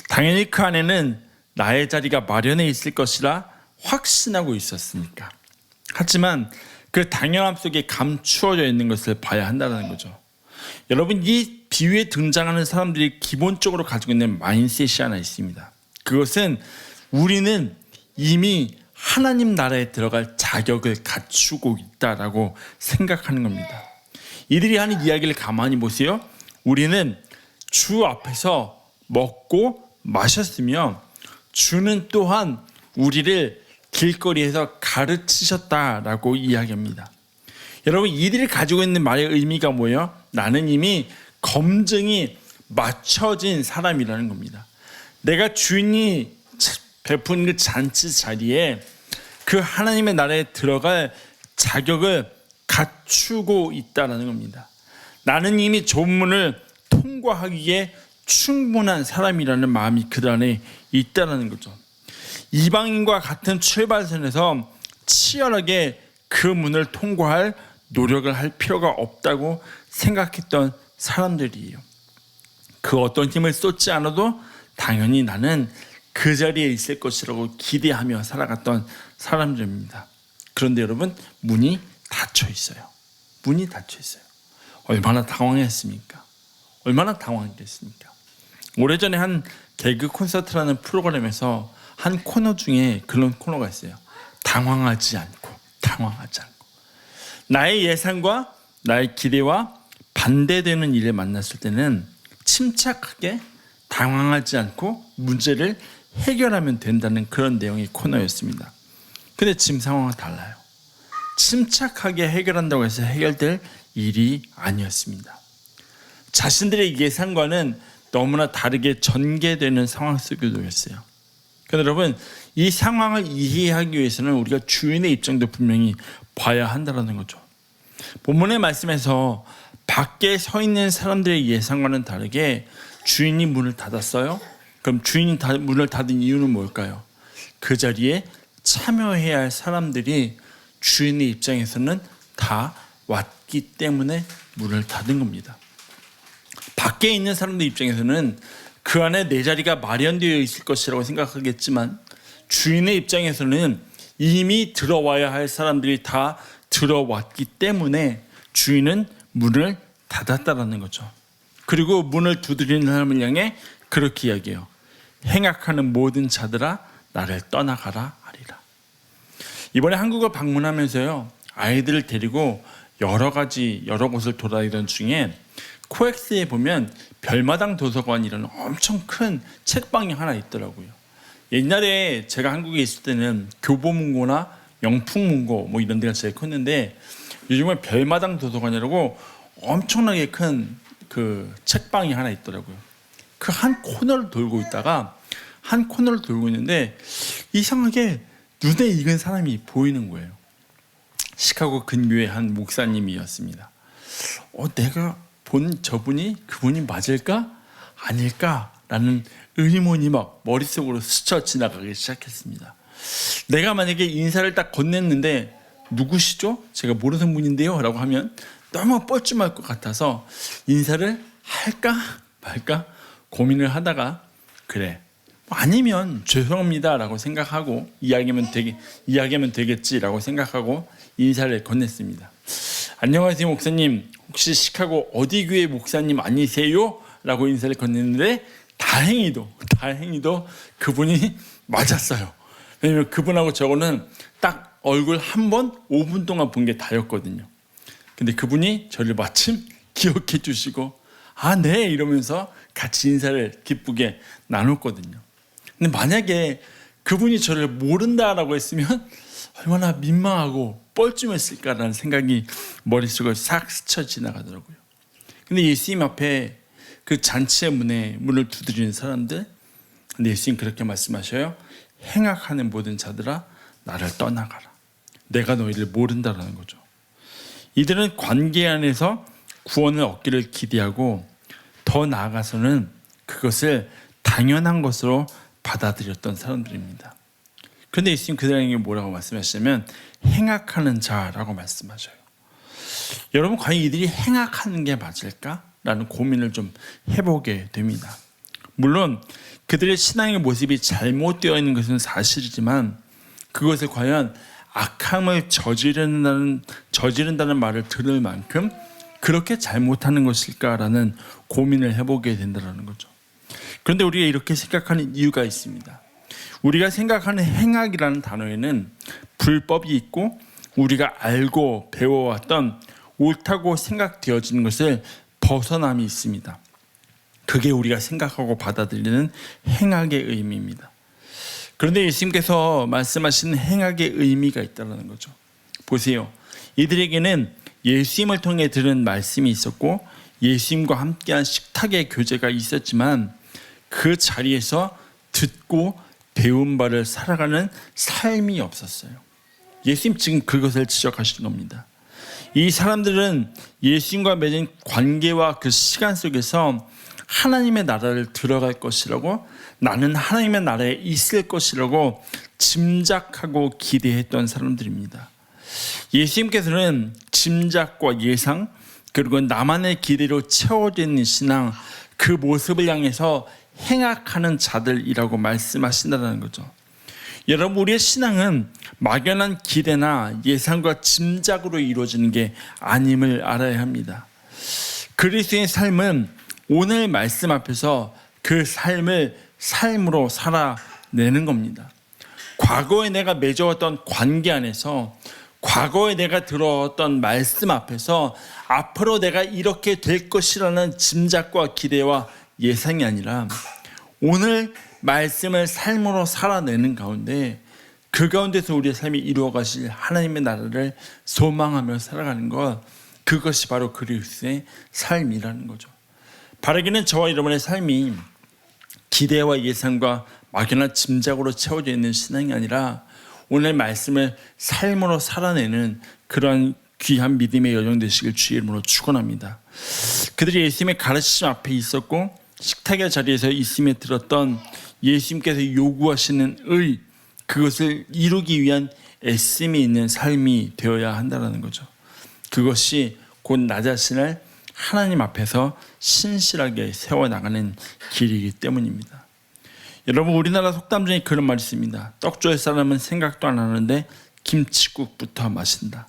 당연히 그 안에는 나의 자리가 마련해 있을 것이라 확신하고 있었으니까. 하지만 그 당연함 속에 감추어져 있는 것을 봐야 한다는 거죠. 여러분 이 비유에 등장하는 사람들이 기본적으로 가지고 있는 마인셋이 하나 있습니다. 그것은 우리는 이미 하나님 나라에 들어갈 자격을 갖추고 있다라고 생각하는 겁니다. 이들이 하는 이야기를 가만히 보세요. 우리는 주 앞에서 먹고 마셨으며 주는 또한 우리를 길거리에서 가르치셨다라고 이야기합니다. 여러분 이들이 가지고 있는 말의 의미가 뭐예요? 나는 이미 검증이 맞춰진 사람이라는 겁니다. 내가 주인이 베푼 그 잔치 자리에 그 하나님의 나라에 들어갈 자격을 갖추고 있다는 겁니다. 나는 이미 좁은 문을 통과하기에 충분한 사람이라는 마음이 그들 안에 있다는 거죠. 이방인과 같은 출발선에서 치열하게 그 문을 통과할 노력을 할 필요가 없다고 생각했던 사람들이에요. 그 어떤 힘을 쏟지 않아도 당연히 나는 그 자리에 있을 것이라고 기대하며 살아갔던 사람들입니다. 그런데 여러분 문이 닫혀 있어요. 문이 닫혀 있어요. 얼마나 당황했습니까? 얼마나 당황했습니까? 오래전에 한 개그 콘서트라는 프로그램에서 한 코너 중에 그런 코너가 있어요. 당황하지 않고. 나의 예상과 나의 기대와 반대되는 일을 만났을 때는 침착하게 당황하지 않고 문제를 해결하면 된다는 그런 내용의 코너였습니다. 근데 지금 상황은 달라요. 침착하게 해결한다고 해서 해결될 일이 아니었습니다. 자신들의 예상과는 너무나 다르게 전개되는 상황 속에 놓였어요. 그런데 여러분 이 상황을 이해하기 위해서는 우리가 주인의 입장도 분명히 봐야 한다는 거죠. 본문의 말씀에서 밖에 서 있는 사람들의 예상과는 다르게 주인이 문을 닫았어요. 그럼 주인이 문을 닫은 이유는 뭘까요? 그 자리에 참여해야 할 사람들이 주인의 입장에서는 다 왔기 때문에 문을 닫은 겁니다. 밖에 있는 사람들 입장에서는 그 안에 내 자리가 마련되어 있을 것이라고 생각하겠지만 주인의 입장에서는 이미 들어와야 할 사람들이 다 들어왔기 때문에 주인은 문을 닫았다라는 거죠. 그리고 문을 두드리는 사람을 향해 그렇게 이야기해요. 행악하는 모든 자들아 나를 떠나가라 하리라. 이번에 한국을 방문하면서요, 아이들을 데리고 여러 곳을 돌아다니던 중에 코엑스에 보면 별마당 도서관이라는 엄청 큰 책방이 하나 있더라고요. 옛날에 제가 한국에 있을 때는 교보문고나 영풍문고 뭐 이런 데가 제일 컸는데 요즘은 별마당 도서관이라고 엄청나게 큰 그 책방이 하나 있더라고요. 그 한 코너를 돌고 있는데 이상하게 눈에 익은 사람이 보이는 거예요. 시카고 근교의 한 목사님이었습니다. 내가 본 저분이 그분이 맞을까? 아닐까? 라는 의문이 막 머릿속으로 스쳐 지나가기 시작했습니다. 내가 만약에 인사를 딱 건넸는데 누구시죠? 제가 모르는 분인데요 라고 하면 너무 뻘쭘할 것 같아서 인사를 할까 말까 고민을 하다가 그래 아니면 죄송합니다 라고 생각하고 이야기하면 되겠지라고 생각하고 인사를 건넸습니다. 안녕하세요 목사님, 혹시 시카고 어디 교회 목사님 아니세요? 라고 인사를 건넸는데 다행히도 그분이 맞았어요. 왜냐면 그분하고 저거는 딱 얼굴 한 번 5분 동안 본 게 다였거든요. 근데 그분이 저를 마침 기억해 주시고 네 이러면서 같이 인사를 기쁘게 나눴거든요. 근데 만약에 그분이 저를 모른다라고 했으면 얼마나 민망하고 뻘쭘했을까라는 생각이 머릿속을 싹 스쳐 지나가더라고요. 근데 예수님 앞에 그 잔치의 문을 두드리는 사람들, 근데 예수님 그렇게 말씀하셔요. 행악하는 모든 자들아 나를 떠나가라. 내가 너희를 모른다라는 거죠. 이들은 관계 안에서 구원을 얻기를 기대하고 더 나아가서는 그것을 당연한 것으로 받아들였던 사람들입니다. 그런데 예수님 그들에게 뭐라고 말씀하시냐면 행악하는 자라고 말씀하셔요. 여러분 과연 이들이 행악하는 게 맞을까? 라는 고민을 좀 해보게 됩니다. 물론 그들의 신앙의 모습이 잘못되어 있는 것은 사실이지만 그것을 과연 악함을 저지른다는 말을 들을 만큼 그렇게 잘못하는 것일까라는 고민을 해보게 된다는 거죠. 그런데 우리가 이렇게 생각하는 이유가 있습니다. 우리가 생각하는 행악이라는 단어에는 불법이 있고 우리가 알고 배워왔던 옳다고 생각되어지는 것을 벗어남이 있습니다. 그게 우리가 생각하고 받아들이는 행악의 의미입니다. 그런데 예수님께서 말씀하시는 행악의 의미가 있다는 거죠. 보세요. 이들에게는 예수님을 통해 들은 말씀이 있었고 예수님과 함께한 식탁의 교제가 있었지만 그 자리에서 듣고 배운 바를 살아가는 삶이 없었어요. 예수님 지금 그것을 지적하시는 겁니다. 이 사람들은 예수님과 맺은 관계와 그 시간 속에서 하나님의 나라를 들어갈 것이라고 나는 하나님의 나라에 있을 것이라고 짐작하고 기대했던 사람들입니다. 예수님께서는 짐작과 예상 그리고 나만의 기대로 채워져 있는 신앙 그 모습을 향해서 행악하는 자들이라고 말씀하신다는 거죠. 여러분 우리의 신앙은 막연한 기대나 예상과 짐작으로 이루어지는 게 아님을 알아야 합니다. 그리스도의 삶은 오늘 말씀 앞에서 그 삶을 삶으로 살아내는 겁니다. 과거에 내가 맺어왔던 관계 안에서 과거에 내가 들어왔던 말씀 앞에서 앞으로 내가 이렇게 될 것이라는 짐작과 기대와 예상이 아니라 오늘 말씀을 삶으로 살아내는 가운데 그 가운데서 우리의 삶이 이루어가실 하나님의 나라를 소망하며 살아가는 것 그것이 바로 그리스도의 삶이라는 거죠. 바라기는 저와 여러분의 삶이 기대와 예상과 막연한 짐작으로 채워져 있는 신앙이 아니라 오늘 말씀을 삶으로 살아내는 그런 귀한 믿음의 여정 되시길 주의 이름으로 축원합니다. 그들이 예수님의 가르치심 앞에 있었고 식탁의 자리에서 있음에 들었던 예수님께서 요구하시는 의 그것을 이루기 위한 애씀이 있는 삶이 되어야 한다는 거죠. 그것이 곧 나 자신을 하나님 앞에서 신실하게 세워나가는 길이기 때문입니다. 여러분, 우리나라 속담 중에 그런 말이 있습니다. 떡 좋아할 사람은 생각도 안 하는데 김치국부터 마신다.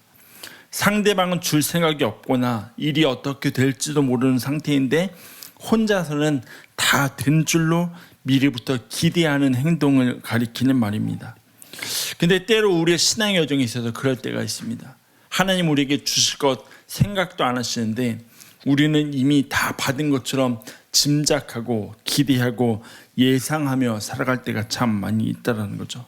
상대방은 줄 생각이 없거나 일이 어떻게 될지도 모르는 상태인데 혼자서는 다 된 줄로 미리부터 기대하는 행동을 가리키는 말입니다. 근데 때로 우리의 신앙의 여정에 있어서 그럴 때가 있습니다. 하나님 우리에게 주실 것 생각도 안 하시는데 우리는 이미 다 받은 것처럼 짐작하고 기대하고 예상하며 살아갈 때가 참 많이 있다는 거죠.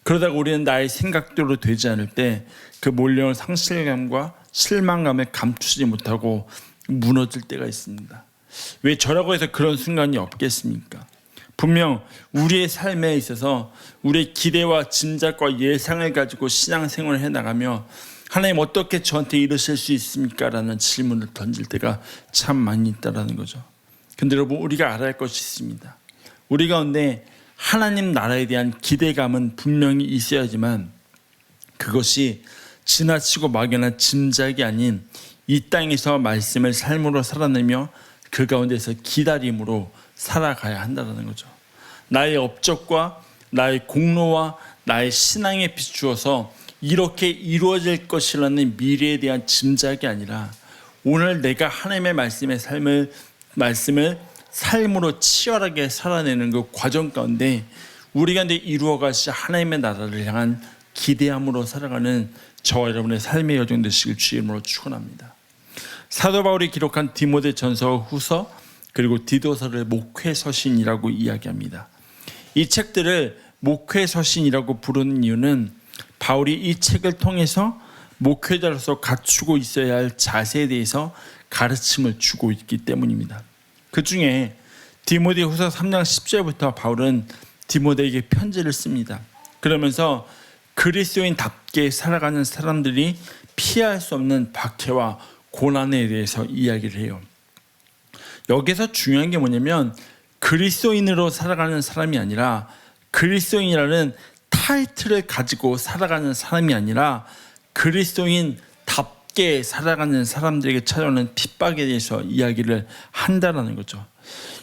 그러다가 우리는 나의 생각대로 되지 않을 때 그 몰려온 상실감과 실망감에 감추지 못하고 무너질 때가 있습니다. 왜 저라고 해서 그런 순간이 없겠습니까? 분명 우리의 삶에 있어서 우리의 기대와 짐작과 예상을 가지고 신앙생활을 해나가며 하나님 어떻게 저한테 이러실 수 있습니까? 라는 질문을 던질 때가 참 많이 있다는 거죠. 근데 여러분, 우리가 알아야 할 것이 있습니다. 우리 가운데 하나님 나라에 대한 기대감은 분명히 있어야지만 그것이 지나치고 막연한 짐작이 아닌 이 땅에서 말씀을 삶으로 살아내며 그 가운데서 기다림으로 살아가야 한다는 거죠. 나의 업적과 나의 공로와 나의 신앙에 비추어서 이렇게 이루어질 것이라는 미래에 대한 짐작이 아니라 오늘 내가 하나님의 말씀을 삶으로 치열하게 살아내는 그 과정 가운데 우리가 이루어가시 하나님의 나라를 향한 기대함으로 살아가는 저와 여러분의 삶의 여정 되시길 주의 이름으로 축원합니다. 사도 바울이 기록한 디모데전서, 후서 그리고 디도서를 목회서신이라고 이야기합니다. 이 책들을 목회서신이라고 부르는 이유는 바울이 이 책을 통해서 목회자로서 갖추고 있어야 할 자세에 대해서 가르침을 주고 있기 때문입니다. 그 중에 디모데후서 3장 10절부터 바울은 디모데에게 편지를 씁니다. 그러면서 그리스도인답게 살아가는 사람들이 피할 수 없는 박해와 고난에 대해서 이야기를 해요. 여기서 중요한 게 뭐냐면 그리스도인으로 살아가는 사람이 아니라 그리스도인이라는 타이틀을 가지고 살아가는 사람이 아니라 그리스도인답게 살아가는 사람들에게 찾아오는 핍박에 대해서 이야기를 한다는 거죠.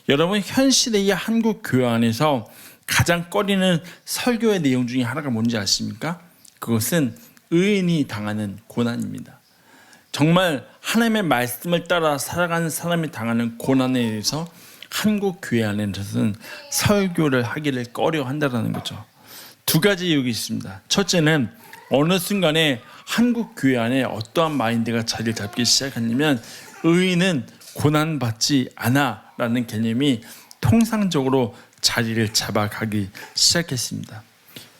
여러분, 현 시대의 한국 교회 안에서 가장 꺼리는 설교의 내용 중에 하나가 뭔지 아십니까? 그것은 의인이 당하는 고난입니다. 정말 하나님의 말씀을 따라 살아가는 사람이 당하는 고난에 대해서 한국 교회 안에서는 설교를 하기를 꺼려 한다는 거죠. 두 가지 이유가 있습니다. 첫째는 어느 순간에 한국 교회 안에 어떠한 마인드가 자리를 잡기 시작하냐면 의인은 고난받지 않아 라는 개념이 통상적으로 자리를 잡아가기 시작했습니다.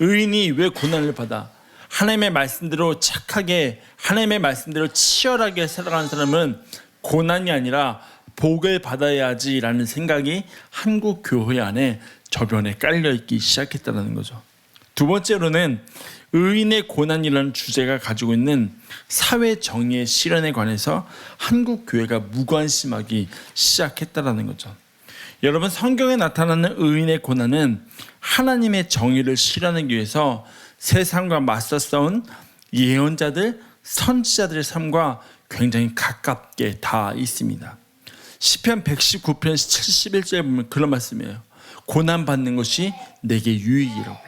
의인이 왜 고난을 받아? 하나님의 말씀대로 착하게 하나님의 말씀대로 치열하게 살아가는 사람은 고난이 아니라 복을 받아야지라는 생각이 한국 교회 안에 저변에 깔려있기 시작했다는 거죠. 두 번째로는 의인의 고난이라는 주제가 가지고 있는 사회 정의의 실현에 관해서 한국 교회가 무관심하기 시작했다는 거죠. 여러분, 성경에 나타나는 의인의 고난은 하나님의 정의를 실현하기 위해서 세상과 맞서 싸운 예언자들, 선지자들의 삶과 굉장히 가깝게 다 있습니다. 시편 119편 71절에 보면 그런 말씀이에요. 고난받는 것이 내게 유익이라고.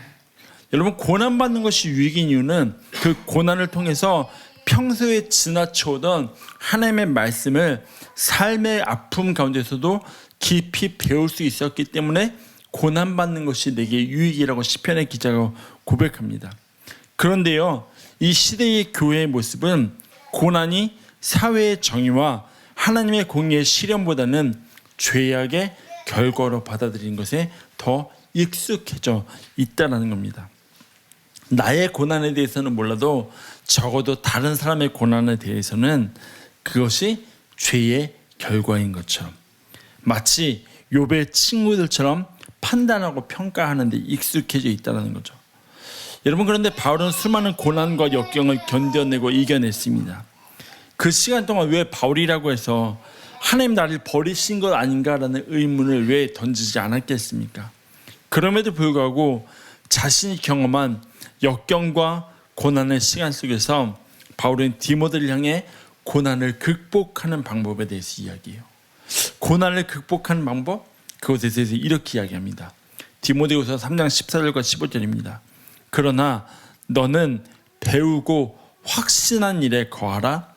여러분, 고난받는 것이 유익인 이유는 그 고난을 통해서 평소에 지나쳐오던 하나님의 말씀을 삶의 아픔 가운데서도 깊이 배울 수 있었기 때문에 고난받는 것이 내게 유익이라고 시편의 기자가 고백합니다. 그런데요, 이 시대의 교회의 모습은 고난이 사회의 정의와 하나님의 공의의 실현보다는 죄악의 결과로 받아들인 것에 더 익숙해져 있다는 겁니다. 나의 고난에 대해서는 몰라도 적어도 다른 사람의 고난에 대해서는 그것이 죄의 결과인 것처럼, 마치 욥의 친구들처럼 판단하고 평가하는 데 익숙해져 있다는 거죠. 여러분, 그런데 바울은 수많은 고난과 역경을 견뎌내고 이겨냈습니다. 그 시간 동안 왜 바울이라고 해서 하나님 나를 버리신 것 아닌가라는 의문을 왜 던지지 않았겠습니까? 그럼에도 불구하고 자신이 경험한 역경과 고난의 시간 속에서 바울은 디모데를 향해 고난을 극복하는 방법에 대해서 이야기해요. 고난을 극복하는 방법, 그것에 대해서 이렇게 이야기합니다. 디모데후서 3장 14절과 15절입니다. 그러나 너는 배우고 확신한 일에 거하라.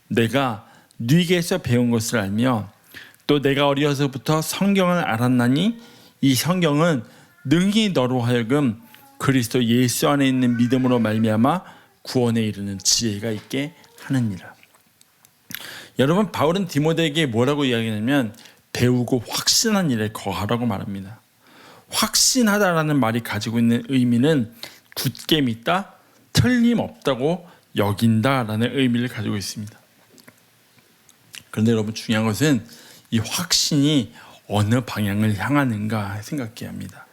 내가 네게서 배운 것을 알며 또 내가 어려서부터 성경을 알았나니 이 성경은 능히 너로 하여금 그리스도 예수 안에 있는 믿음으로 말미암아 구원에 이르는 지혜가 있게 하느니라. 여러분, 바울은 디모데에게 뭐라고 이야기하냐면 배우고 확신한 일에 거하라고 말합니다. 확신하다라는 말이 가지고 있는 의미는 굳게 믿다, 틀림없다고 여긴다라는 의미를 가지고 있습니다. 그런데 여러분, 중요한 것은 이 확신이 어느 방향을 향하는가 생각해야 합니다.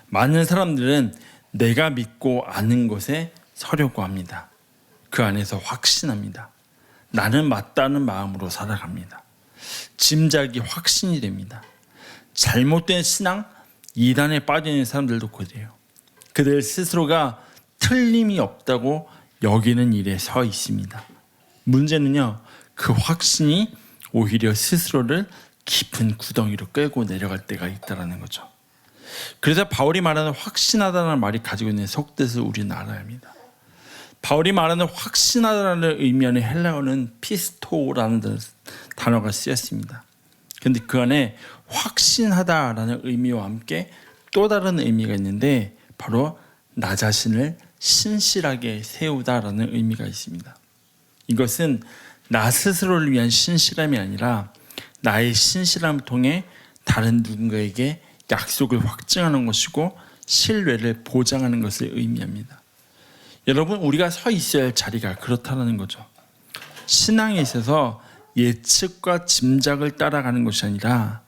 많은 사람들은 내가 믿고 아는 것에 서려고 합니다. 그 안에서 확신합니다. 나는 맞다는 마음으로 살아갑니다. 짐작이 확신이 됩니다. 잘못된 신앙, 이단에 빠져 있는 사람들도 그래요. 그들 스스로가 틀림이 없다고 여기는 일에 서 있습니다. 문제는요, 그 확신이 오히려 스스로를 깊은 구덩이로 끌고 내려갈 때가 있다는 거죠. 그래서 바울이 말하는 확신하다는 말이 가지고 있는 속뜻을 우리는 알아야 합니다. 바울이 말하는 확신하다는 의미의 헬라어는 피스토라는 단어가 쓰였습니다. 그런데 그 안에 확신하다라는 의미와 함께 또 다른 의미가 있는데 바로 나 자신을 신실하게 세우다라는 의미가 있습니다. 이것은 나 스스로를 위한 신실함이 아니라 나의 신실함을 통해 다른 누군가에게 약속을 확증하는 것이고 신뢰를 보장하는 것을 의미합니다. 여러분, 우리가 서 있어야 할 자리가 그렇다는 거죠. 신앙에 있어서 예측과 짐작을 따라가는 것이 아니라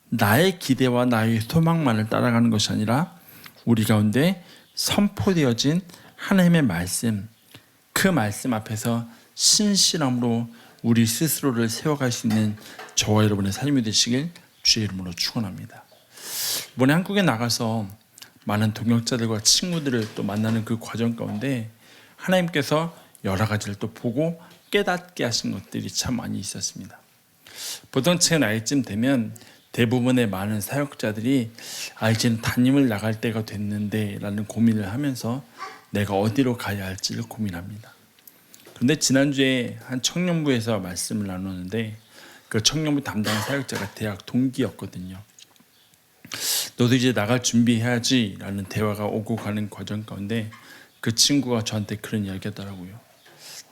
나의 기대와 나의 소망만을 따라가는 것이 아니라 우리 가운데 선포되어진 하나님의 말씀, 그 말씀 앞에서 신실함으로 우리 스스로를 세워갈 수 있는 저와 여러분의 삶이 되시길 주의 이름으로 축원합니다. 이번에 한국에 나가서 많은 동역자들과 친구들을 또 만나는 그 과정 가운데 하나님께서 여러 가지를 또 보고 깨닫게 하신 것들이 참 많이 있었습니다. 보통 제 나이쯤 되면 대부분의 많은 사역자들이 이제는 담임을 나갈 때가 됐는데 라는 고민을 하면서 내가 어디로 가야 할지를 고민합니다. 그런데 지난주에 한 청년부에서 말씀을 나누는데 그 청년부 담당 사역자가 대학 동기였거든요. 너도 이제 나갈 준비해야지 라는 대화가 오고 가는 과정 가운데 그 친구가 저한테 그런 이야기 하더라고요.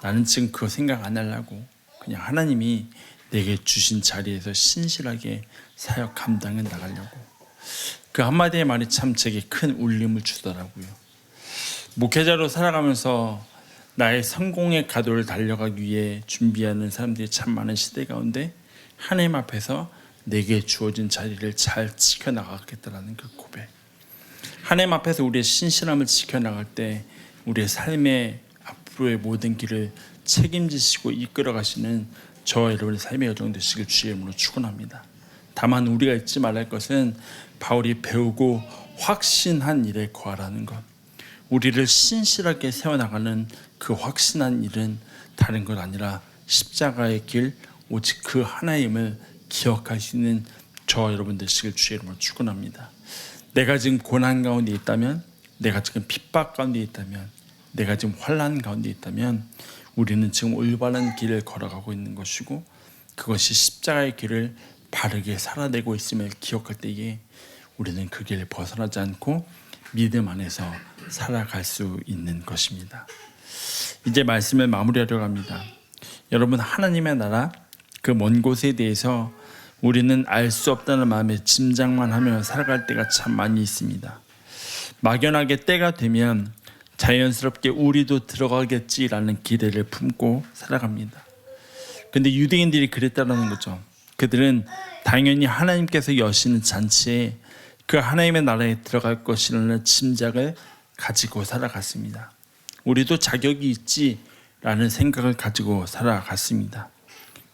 나는 지금 그거 생각 안 하려고 그냥 하나님이 내게 주신 자리에서 신실하게 사역 감당해 나가려고. 그 한마디의 말이 참 제게 큰 울림을 주더라고요. 목회자로 살아가면서 나의 성공의 가도를 달려가기 위해 준비하는 사람들이 참 많은 시대 가운데 하나님 앞에서 내게 주어진 자리를 잘 지켜나가겠다라는 그 고백. 하나님 앞에서 우리의 신실함을 지켜나갈 때 우리의 삶의 앞으로의 모든 길을 책임지시고 이끌어가시는 저와 여러분의 삶의 여정 되시길 주의 이름으로 축원합니다. 다만 우리가 잊지 말할 것은 바울이 배우고 확신한 일에 거하라는 것. 우리를 신실하게 세워나가는 그 확신한 일은 다른 것 아니라 십자가의 길, 오직 그 하나임을 기억할 수 있는 저와 여러분 되시길 주의 이름으로 축원합니다. 내가 지금 고난 가운데 있다면, 내가 지금 핍박 가운데 있다면, 내가 지금 환난 가운데 있다면 우리는 지금 올바른 길을 걸어가고 있는 것이고 그것이 십자가의 길을 바르게 살아내고 있음을 기억할 때에 우리는 그 길을 벗어나지 않고 믿음 안에서 살아갈 수 있는 것입니다. 이제 말씀을 마무리하려고 합니다. 여러분, 하나님의 나라 그 먼 곳에 대해서 우리는 알 수 없다는 마음에 짐작만 하며 살아갈 때가 참 많이 있습니다. 막연하게 때가 되면 자연스럽게 우리도 들어가겠지라는 기대를 품고 살아갑니다. 그런데 유대인들이 그랬다는 거죠. 그들은 당연히 하나님께서 여시는 잔치에 그 하나님의 나라에 들어갈 것이라는 짐작을 가지고 살아갔습니다. 우리도 자격이 있지라는 생각을 가지고 살아갔습니다.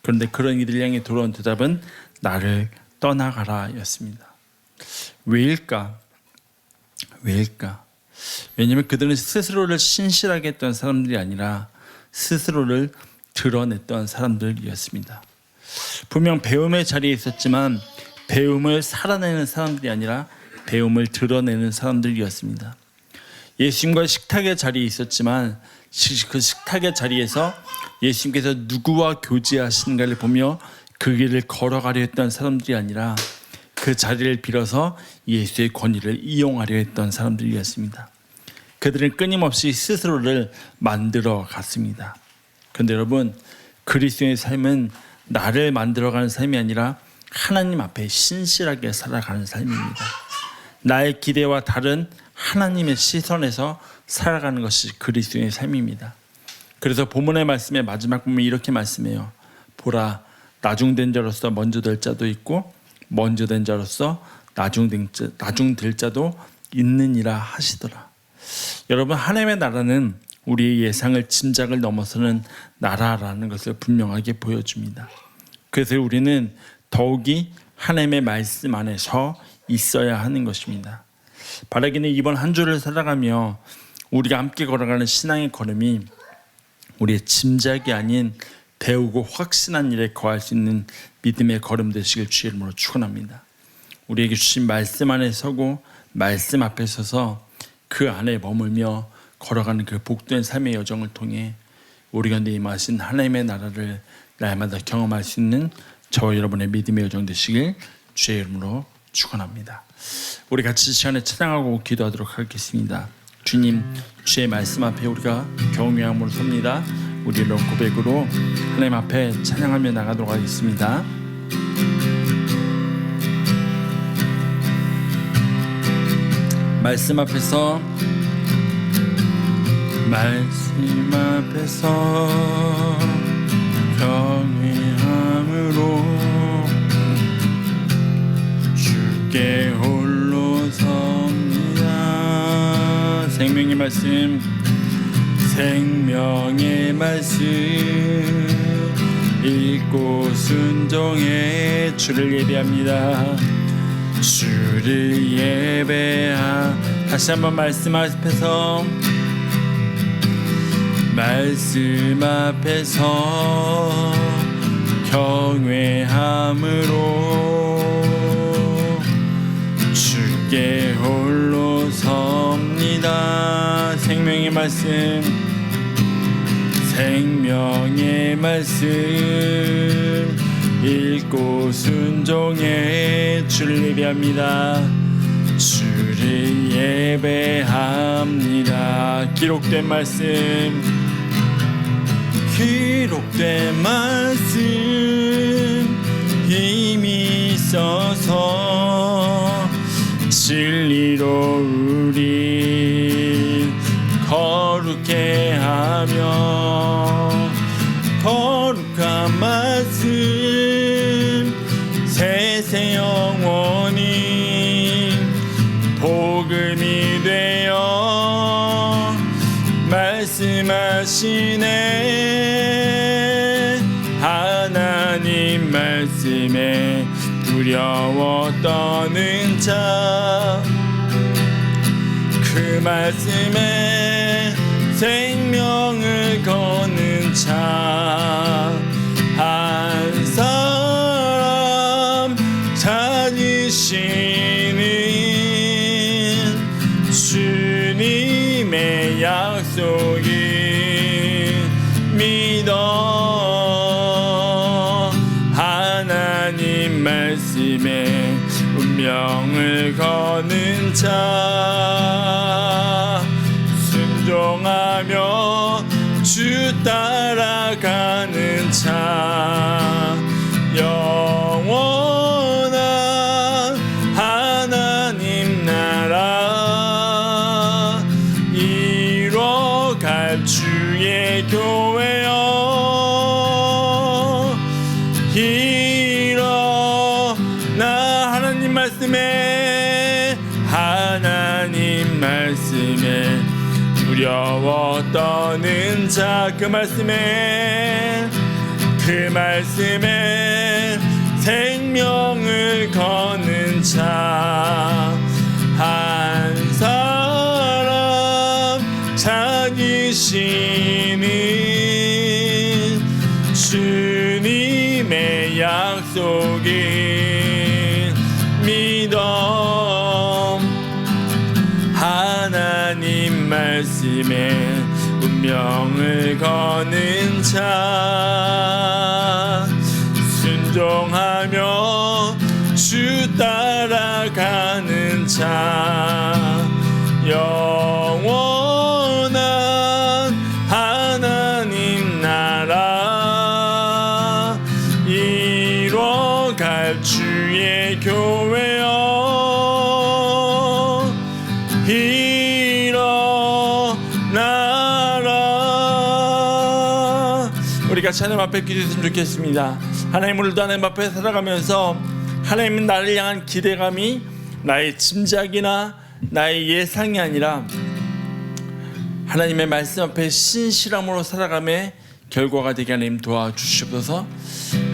그런데 그런 이들 향해 돌아온 대답은 나를 떠나가라 였습니다. 왜일까? 왜냐하면 그들은 스스로를 신실하게 했던 사람들이 아니라 스스로를 드러냈던 사람들이었습니다. 분명 배움의 자리에 있었지만 배움을 살아내는 사람들이 아니라 배움을 드러내는 사람들이었습니다. 예수님과 식탁의 자리에 있었지만 그 식탁의 자리에서 예수님께서 누구와 교제하시는가를 보며 그 길을 걸어가려 했던 사람들이 아니라 그 자리를 빌어서 예수의 권위를 이용하려 했던 사람들이었습니다. 그들은 끊임없이 스스로를 만들어 갔습니다. 그런데 여러분, 그리스도의 삶은 나를 만들어가는 삶이 아니라 하나님 앞에 신실하게 살아가는 삶입니다. 나의 기대와 다른 하나님의 시선에서 살아가는 것이 그리스도의 삶입니다. 그래서 본문의 말씀의 마지막 부분이 이렇게 말씀해요. 보라, 나중된 자로서 먼저 될 자도 있고 먼저 된 자로서 나중될 자도 있느니라 하시더라. 여러분, 하나님의 나라는 우리의 예상을 짐작을 넘어서는 나라라는 것을 분명하게 보여줍니다. 그래서 우리는 더욱이 하나님의 말씀 안에서 있어야 하는 것입니다. 바라기는 이번 한 주를 살아가며 우리가 함께 걸어가는 신앙의 걸음이 우리의 짐작이 아닌 배우고 확신한 일에 거할 수 있는 믿음의 걸음 되시길 주의 이름으로 축원합니다. 우리에게 주신 말씀 안에 서고 말씀 앞에 서서 그 안에 머물며 걸어가는 그 복된 삶의 여정을 통해 우리 가운데 임하신 하나님의 나라를 날마다 경험할 수 있는 저와 여러분의 믿음의 여정 되시길 주의 이름으로 축원합니다. 우리 같이 시간에 찬양하고 기도하도록 하겠습니다. 주님, 주의 말씀 앞에 우리가 경외함으로 섭니다. 우리 이런 고백으로 하나님 앞에 찬양하며 나가도록 하겠습니다. 말씀 앞에서 경외함으로 주께 홀로 섭니다. 생명의 말씀 읽고 순종해 주를 예배합니다. 주를 다시 한번 말씀 앞에서 경외함으로 주께 홀로 섭니다. 생명의 말씀 읽고 순종해 주를 예배합니다. 주를 예배합니다. 기록된 말씀 힘이 있어서 진리로 우리 거룩해 하며 거룩한 말씀 세세 영원히 복음이 되어 말씀하시네. 하나님 말씀에 두려워 떠는 자, 그 말씀에 생명을 거는 자 한 사람 찾으시는 주님의 약속이 믿어. 하나님 말씀에 운명을 거는 자, 순종하며 주 따라가는 자, 영원한 하나님 나라 이뤄갈 주의 교회여 일어나. 하나님 말씀에 두려워 떠는 자, 그 말씀에 생명을 거는 자 한 사람 찾으시는 하나님의 약속인 믿음 하나님 말씀에 운명을 거는 자 순종하며 주 따라가는 자 영원한 하나님 나라 이뤄갈 주의 교회여 일어나라. 우리가 하나님 앞에 기도했으면 좋겠습니다. 하나님, 오늘도 하나님 앞에 살아가면서 하나님은 나를 향한 기대감이 나의 짐작이나 나의 예상이 아니라 하나님의 말씀 앞에 신실함으로 살아감의 결과가 되게 하나님 도와주시옵소서.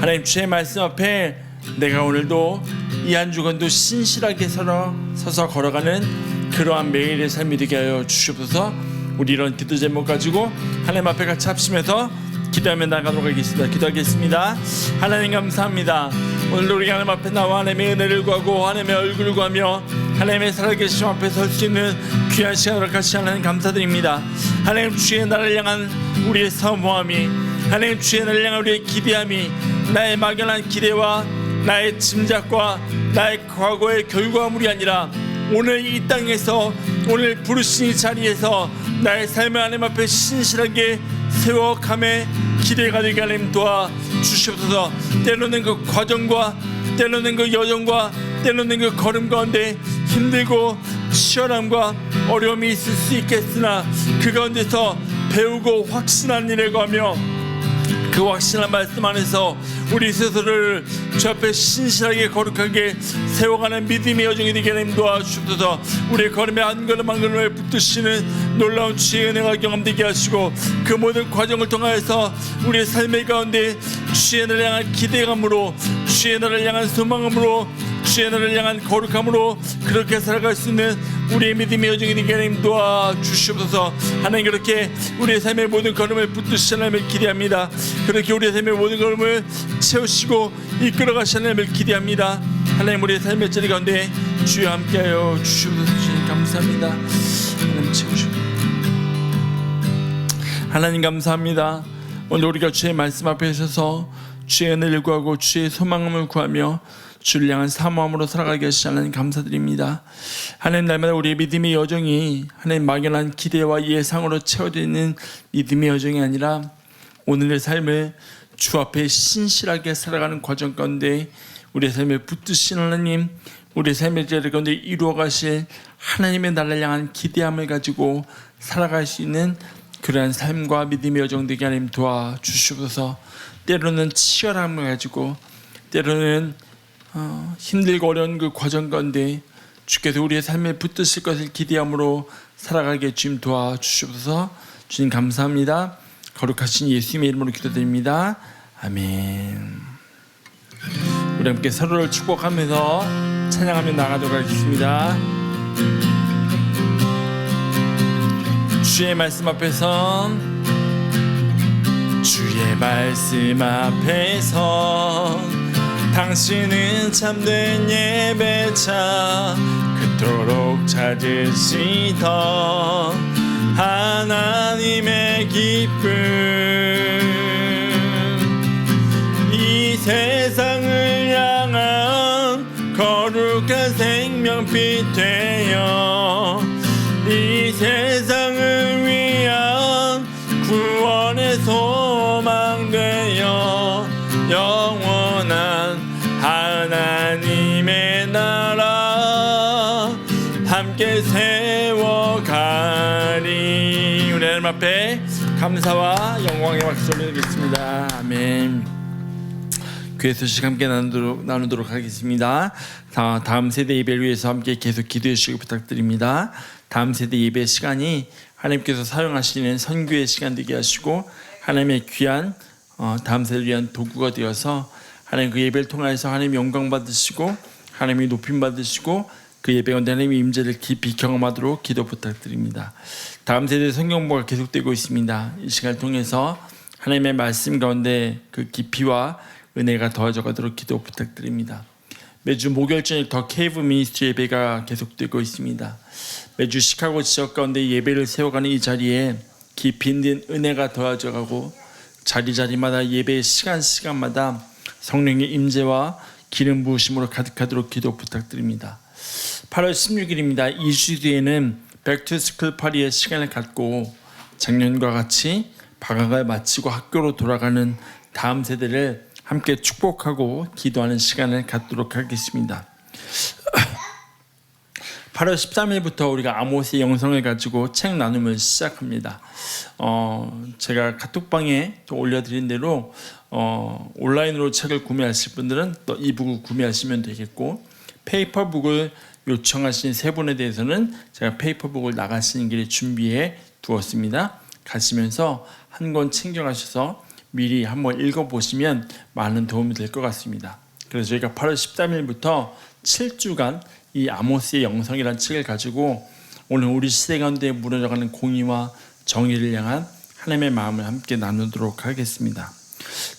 하나님, 주의 말씀 앞에 내가 오늘도 이 한 주간도 신실하게 서서 걸어가는 그러한 매일의 삶이 되게 하여 주시옵소서. 우리 이런 기도 제목 가지고 하나님 앞에 같이 합심해서 기도하며 나가도록 하겠습니다. 기도하겠습니다. 하나님 감사합니다. 오늘도 우리가 하나님 앞에 나와 하나님의 은혜를 구하고 하나님의 얼굴을 구하며 하나님의 살아계심 앞에 설 수 있는 귀한 시간을 같이 하나님 감사드립니다. 하나님, 주의 나를 향한 우리의 사모함이, 하나님 주의 나를 향한 우리의 기대함이 나의 막연한 기대와 나의 짐작과 나의 과거의 결과물이 아니라 오늘 이 땅에서 오늘 부르신 이 자리에서 나의 삶을 하나님 앞에 신실하게 세워감에 기대가 되게 하나님 도와주시옵소서. 때로는 그 과정과 때로는 그 여정과 때로는 그 걸음 가운데 힘들고 치열함과 어려움이 있을 수 있겠으나 그 가운데서 배우고 확신한 일을 거하며 그 확신한 말씀 안에서 우리 스스로를 주 앞에 신실하게 거룩하게 세워가는 믿음의 여정이 되게 하나님 도와주옵소서. 우리의 걸음에 한 걸음 한 걸음을 붙드시는 놀라운 주의 은혜가 경험되게 하시고 그 모든 과정을 통하여서 우리의 삶의 가운데 주의 나를 향한 기대감으로 주의 나를 향한 소망함으로 주의 나를 향한 거룩함으로 그렇게 살아갈 수 있는 우리의 믿음의 여정이 되게 하나님 도와주시옵소서. 하나님, 그렇게 우리의 삶의 모든 걸음을 붙드시는 하나님을 기대합니다. 그렇게 우리의 삶의 모든 걸음을 채우시고 이끌어 가시는 하나님을 기대합니다. 하나님, 우리의 삶의 자리 가운데 주여 함께하여 주시옵소서. 주님 감사합니다. 하나님 채우시고 하나님 감사합니다. 오늘 우리가 주의 말씀 앞에 서서 주의 은혜를 구하고 주의 소망을 구하며 주를 향한 사모함으로 살아가게 하시니 하나님 감사드립니다. 하나님, 날마다 우리의 믿음의 여정이 하나님 막연한 기대와 예상으로 채워져 있는 믿음의 여정이 아니라 오늘의 삶을 주 앞에 신실하게 살아가는 과정 가운데 우리의 삶을 붙드신 하나님, 우리의 삶의 자리 가운데 이루어 가실 하나님의 나를 향한 기대함을 가지고 살아갈 수 있는 그러한 삶과 믿음의 여정 되게 하나님 도와주시옵소서. 때로는 치열함을 가지고 때로는 힘들고 어려운 그 과정 가운데 주께서 우리의 삶에 붙드실 것을 기대함으로 살아가게 주님 도와주시옵소서. 주님 감사합니다. 거룩하신 예수님의 이름으로 기도드립니다. 아멘. 우리 함께 서로를 축복하면서 찬양하며 나가도록 하겠습니다. 주의 말씀 앞에서 주의 말씀 앞에서 당신은 참된 예배자 그토록 찾으시던 하나님의 기쁨 이 세상을 향한 거룩한 생명빛 되어 이 세상을 위한 구원의 소망 되어 영원한 하나님의 나라 함께 세워가리. 우리 하나님 앞에 감사와 영광의 박수 올리겠습니다. 아멘. 교회 소식 함께 나누도록 하겠습니다. 다음 세대 예배를 위해서 함께 계속 기도해 주시고 부탁드립니다. 다음 세대 예배 시간이 하나님께서 사용하시는 선교의 시간 되게 하시고 하나님의 귀한 다음 세대를 위한 도구가 되어서 하나님 그 예배를 통해서 하나님 영광 받으시고 하나님이 높임 받으시고 그 예배 가운데 하나님의 임재를 깊이 경험하도록 기도 부탁드립니다. 다음 세대 성경공부가 계속되고 있습니다. 이 시간을 통해서 하나님의 말씀 가운데 그 깊이와 은혜가 더해져 가도록 기도 부탁드립니다. 매주 목요일 저녁 더 케이브 미니스트리 예배가 계속되고 있습니다. 매주 시카고 지역 가운데 예배를 세워가는 이 자리에 깊이 있는 은혜가 더해져 가고 자리자리마다 예배의 시간마다 성령의 임재와 기름 부으심으로 가득하도록 기도 부탁드립니다. 8월 16일입니다. 2주 뒤에는 백투스쿨 파리의 시간을 갖고 작년과 같이 방학을 마치고 학교로 돌아가는 다음 세대를 함께 축복하고 기도하는 시간을 갖도록 하겠습니다. 8월 13일부터 우리가 아모스의 영성을 가지고 책 나눔을 시작합니다. 제가 카톡방에 또 올려드린 대로 온라인으로 책을 구매하실 분들은 또 이북을 구매하시면 되겠고, 페이퍼북을 요청하신 세 분에 대해서는 제가 페이퍼북을 나가시는 길에 준비해 두었습니다. 가시면서 한 권 챙겨가셔서 미리 한번 읽어보시면 많은 도움이 될 것 같습니다. 그래서 저희가 8월 13일부터 7주간 이 아모스의 영성이라는 책을 가지고 오늘 우리 시대 가운데 무너져가는 공의와 정의를 향한 하나님의 마음을 함께 나누도록 하겠습니다.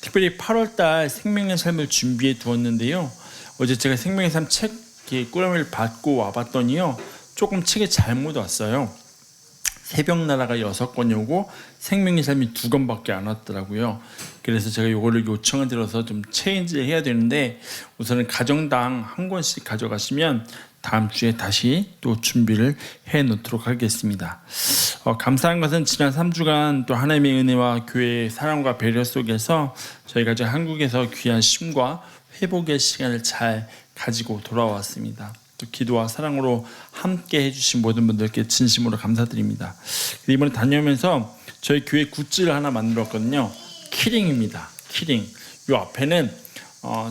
특별히 8월달 생명의 삶을 준비해 두었는데요. 어제 제가 생명의 삶 책 꾸러미를 받고 와봤더니요, 조금 책이 잘못 왔어요. 새벽나라가 6권이 오고 생명의 삶이 2권밖에 안 왔더라고요. 그래서 제가 이거를 요청을 드려서 좀 체인지를 해야 되는데, 우선은 가정당 한 권씩 가져가시면 다음 주에 다시 또 준비를 해 놓도록 하겠습니다. 감사한 것은 지난 3주간 또 하나님의 은혜와 교회의 사랑과 배려 속에서 저희가 저 한국에서 귀한 쉼과 회복의 시간을 잘 가지고 돌아왔습니다. 또 기도와 사랑으로 함께 해주신 모든 분들께 진심으로 감사드립니다. 이번에 다녀오면서 저희 교회 굿즈를 하나 만들었거든요. 키링입니다. 키링. 이 앞에는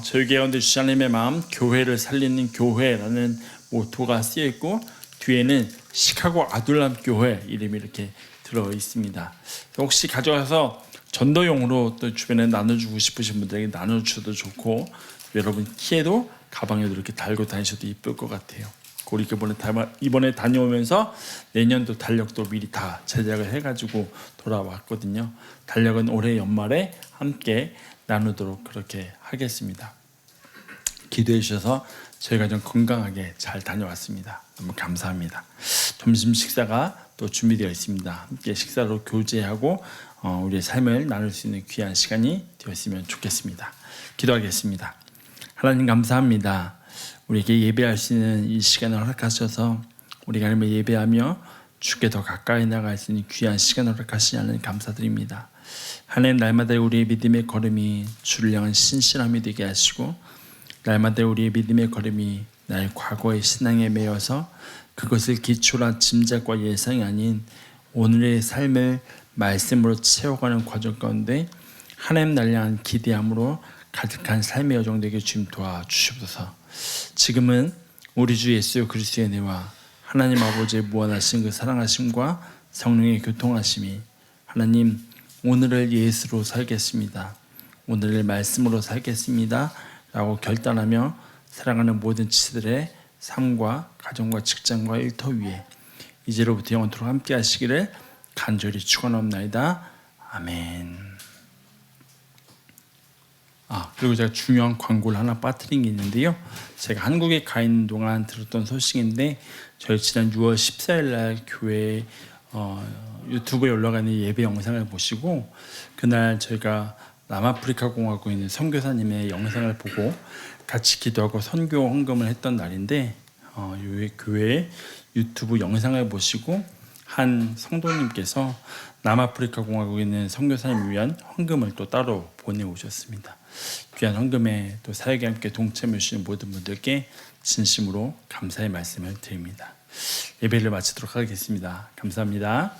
저희 가운데 주신 하나님의 마음, 교회를 살리는 교회라는 모토가 쓰여 있고, 뒤에는 시카고 아둘람 교회 이름이 이렇게 들어 있습니다. 혹시 가져가서 전도용으로 또 주변에 나눠주고 싶으신 분들에게 나눠주셔도 좋고, 여러분 키에도 가방에도 이렇게 달고 다니셔도 이쁠 것 같아요. 우리 이번에 다녀오면서 내년도 달력도 미리 다 제작을 해가지고 돌아왔거든요. 달력은 올해 연말에 함께 나누도록 그렇게 하겠습니다. 기도해 주셔서 저희가 좀 건강하게 잘 다녀왔습니다. 너무 감사합니다. 점심 식사가 또 준비되어 있습니다. 함께 식사로 교제하고 우리의 삶을 나눌 수 있는 귀한 시간이 되었으면 좋겠습니다. 기도하겠습니다. 하나님 감사합니다. 우리에게 예배할 수 있는 이 시간을 허락하셔서 우리가 하나님을 예배하며 주께 더 가까이 나갈 수 있는 귀한 시간을 허락하시니 하나님 감사드립니다. 하나님, 날마다 우리의 믿음의 걸음이 주를 향한 신실함이 되게 하시고, 날마다 우리의 믿음의 걸음이 나의 과거의 신앙에 매여서 그것을 기초로 한 짐작과 예상이 아닌 오늘의 삶을 말씀으로 채워가는 과정 가운데 하나님 날 향한 기대함으로 가득한 삶의 여정 되게 주님 도와주시옵소서. 지금은 우리 주 예수 그리스도의 은혜와 하나님 아버지의 무한하신 그 사랑하심과 성령의 교통하심이, 하나님 오늘을 예수로 살겠습니다, 오늘을 말씀으로 살겠습니다 라고 결단하며 살아가는 모든 지체들의 삶과 가정과 직장과 일터 위에 이제로부터 영원토록 함께 하시기를 간절히 축원하옵나이다. 아멘. 그리고 제가 중요한 광고를 하나 빠뜨린 게 있는데요. 제가 한국에 가 있는 동안 들었던 소식인데, 저희 지난 6월 14일 날 교회 유튜브에 올라가는 예배 영상을 보시고, 그날 저희가 남아프리카 공화국에 있는 선교사님의 영상을 보고 같이 기도하고 선교 헌금을 했던 날인데, 교회 유튜브 영상을 보시고 한 성도님께서 남아프리카 공화국에 있는 선교사님을 위한 헌금을 또 따로 보내오셨습니다. 귀한 헌금에 또 사역에 함께 동참해 주시는 모든 분들께 진심으로 감사의 말씀을 드립니다. 예배를 마치도록 하겠습니다. 감사합니다.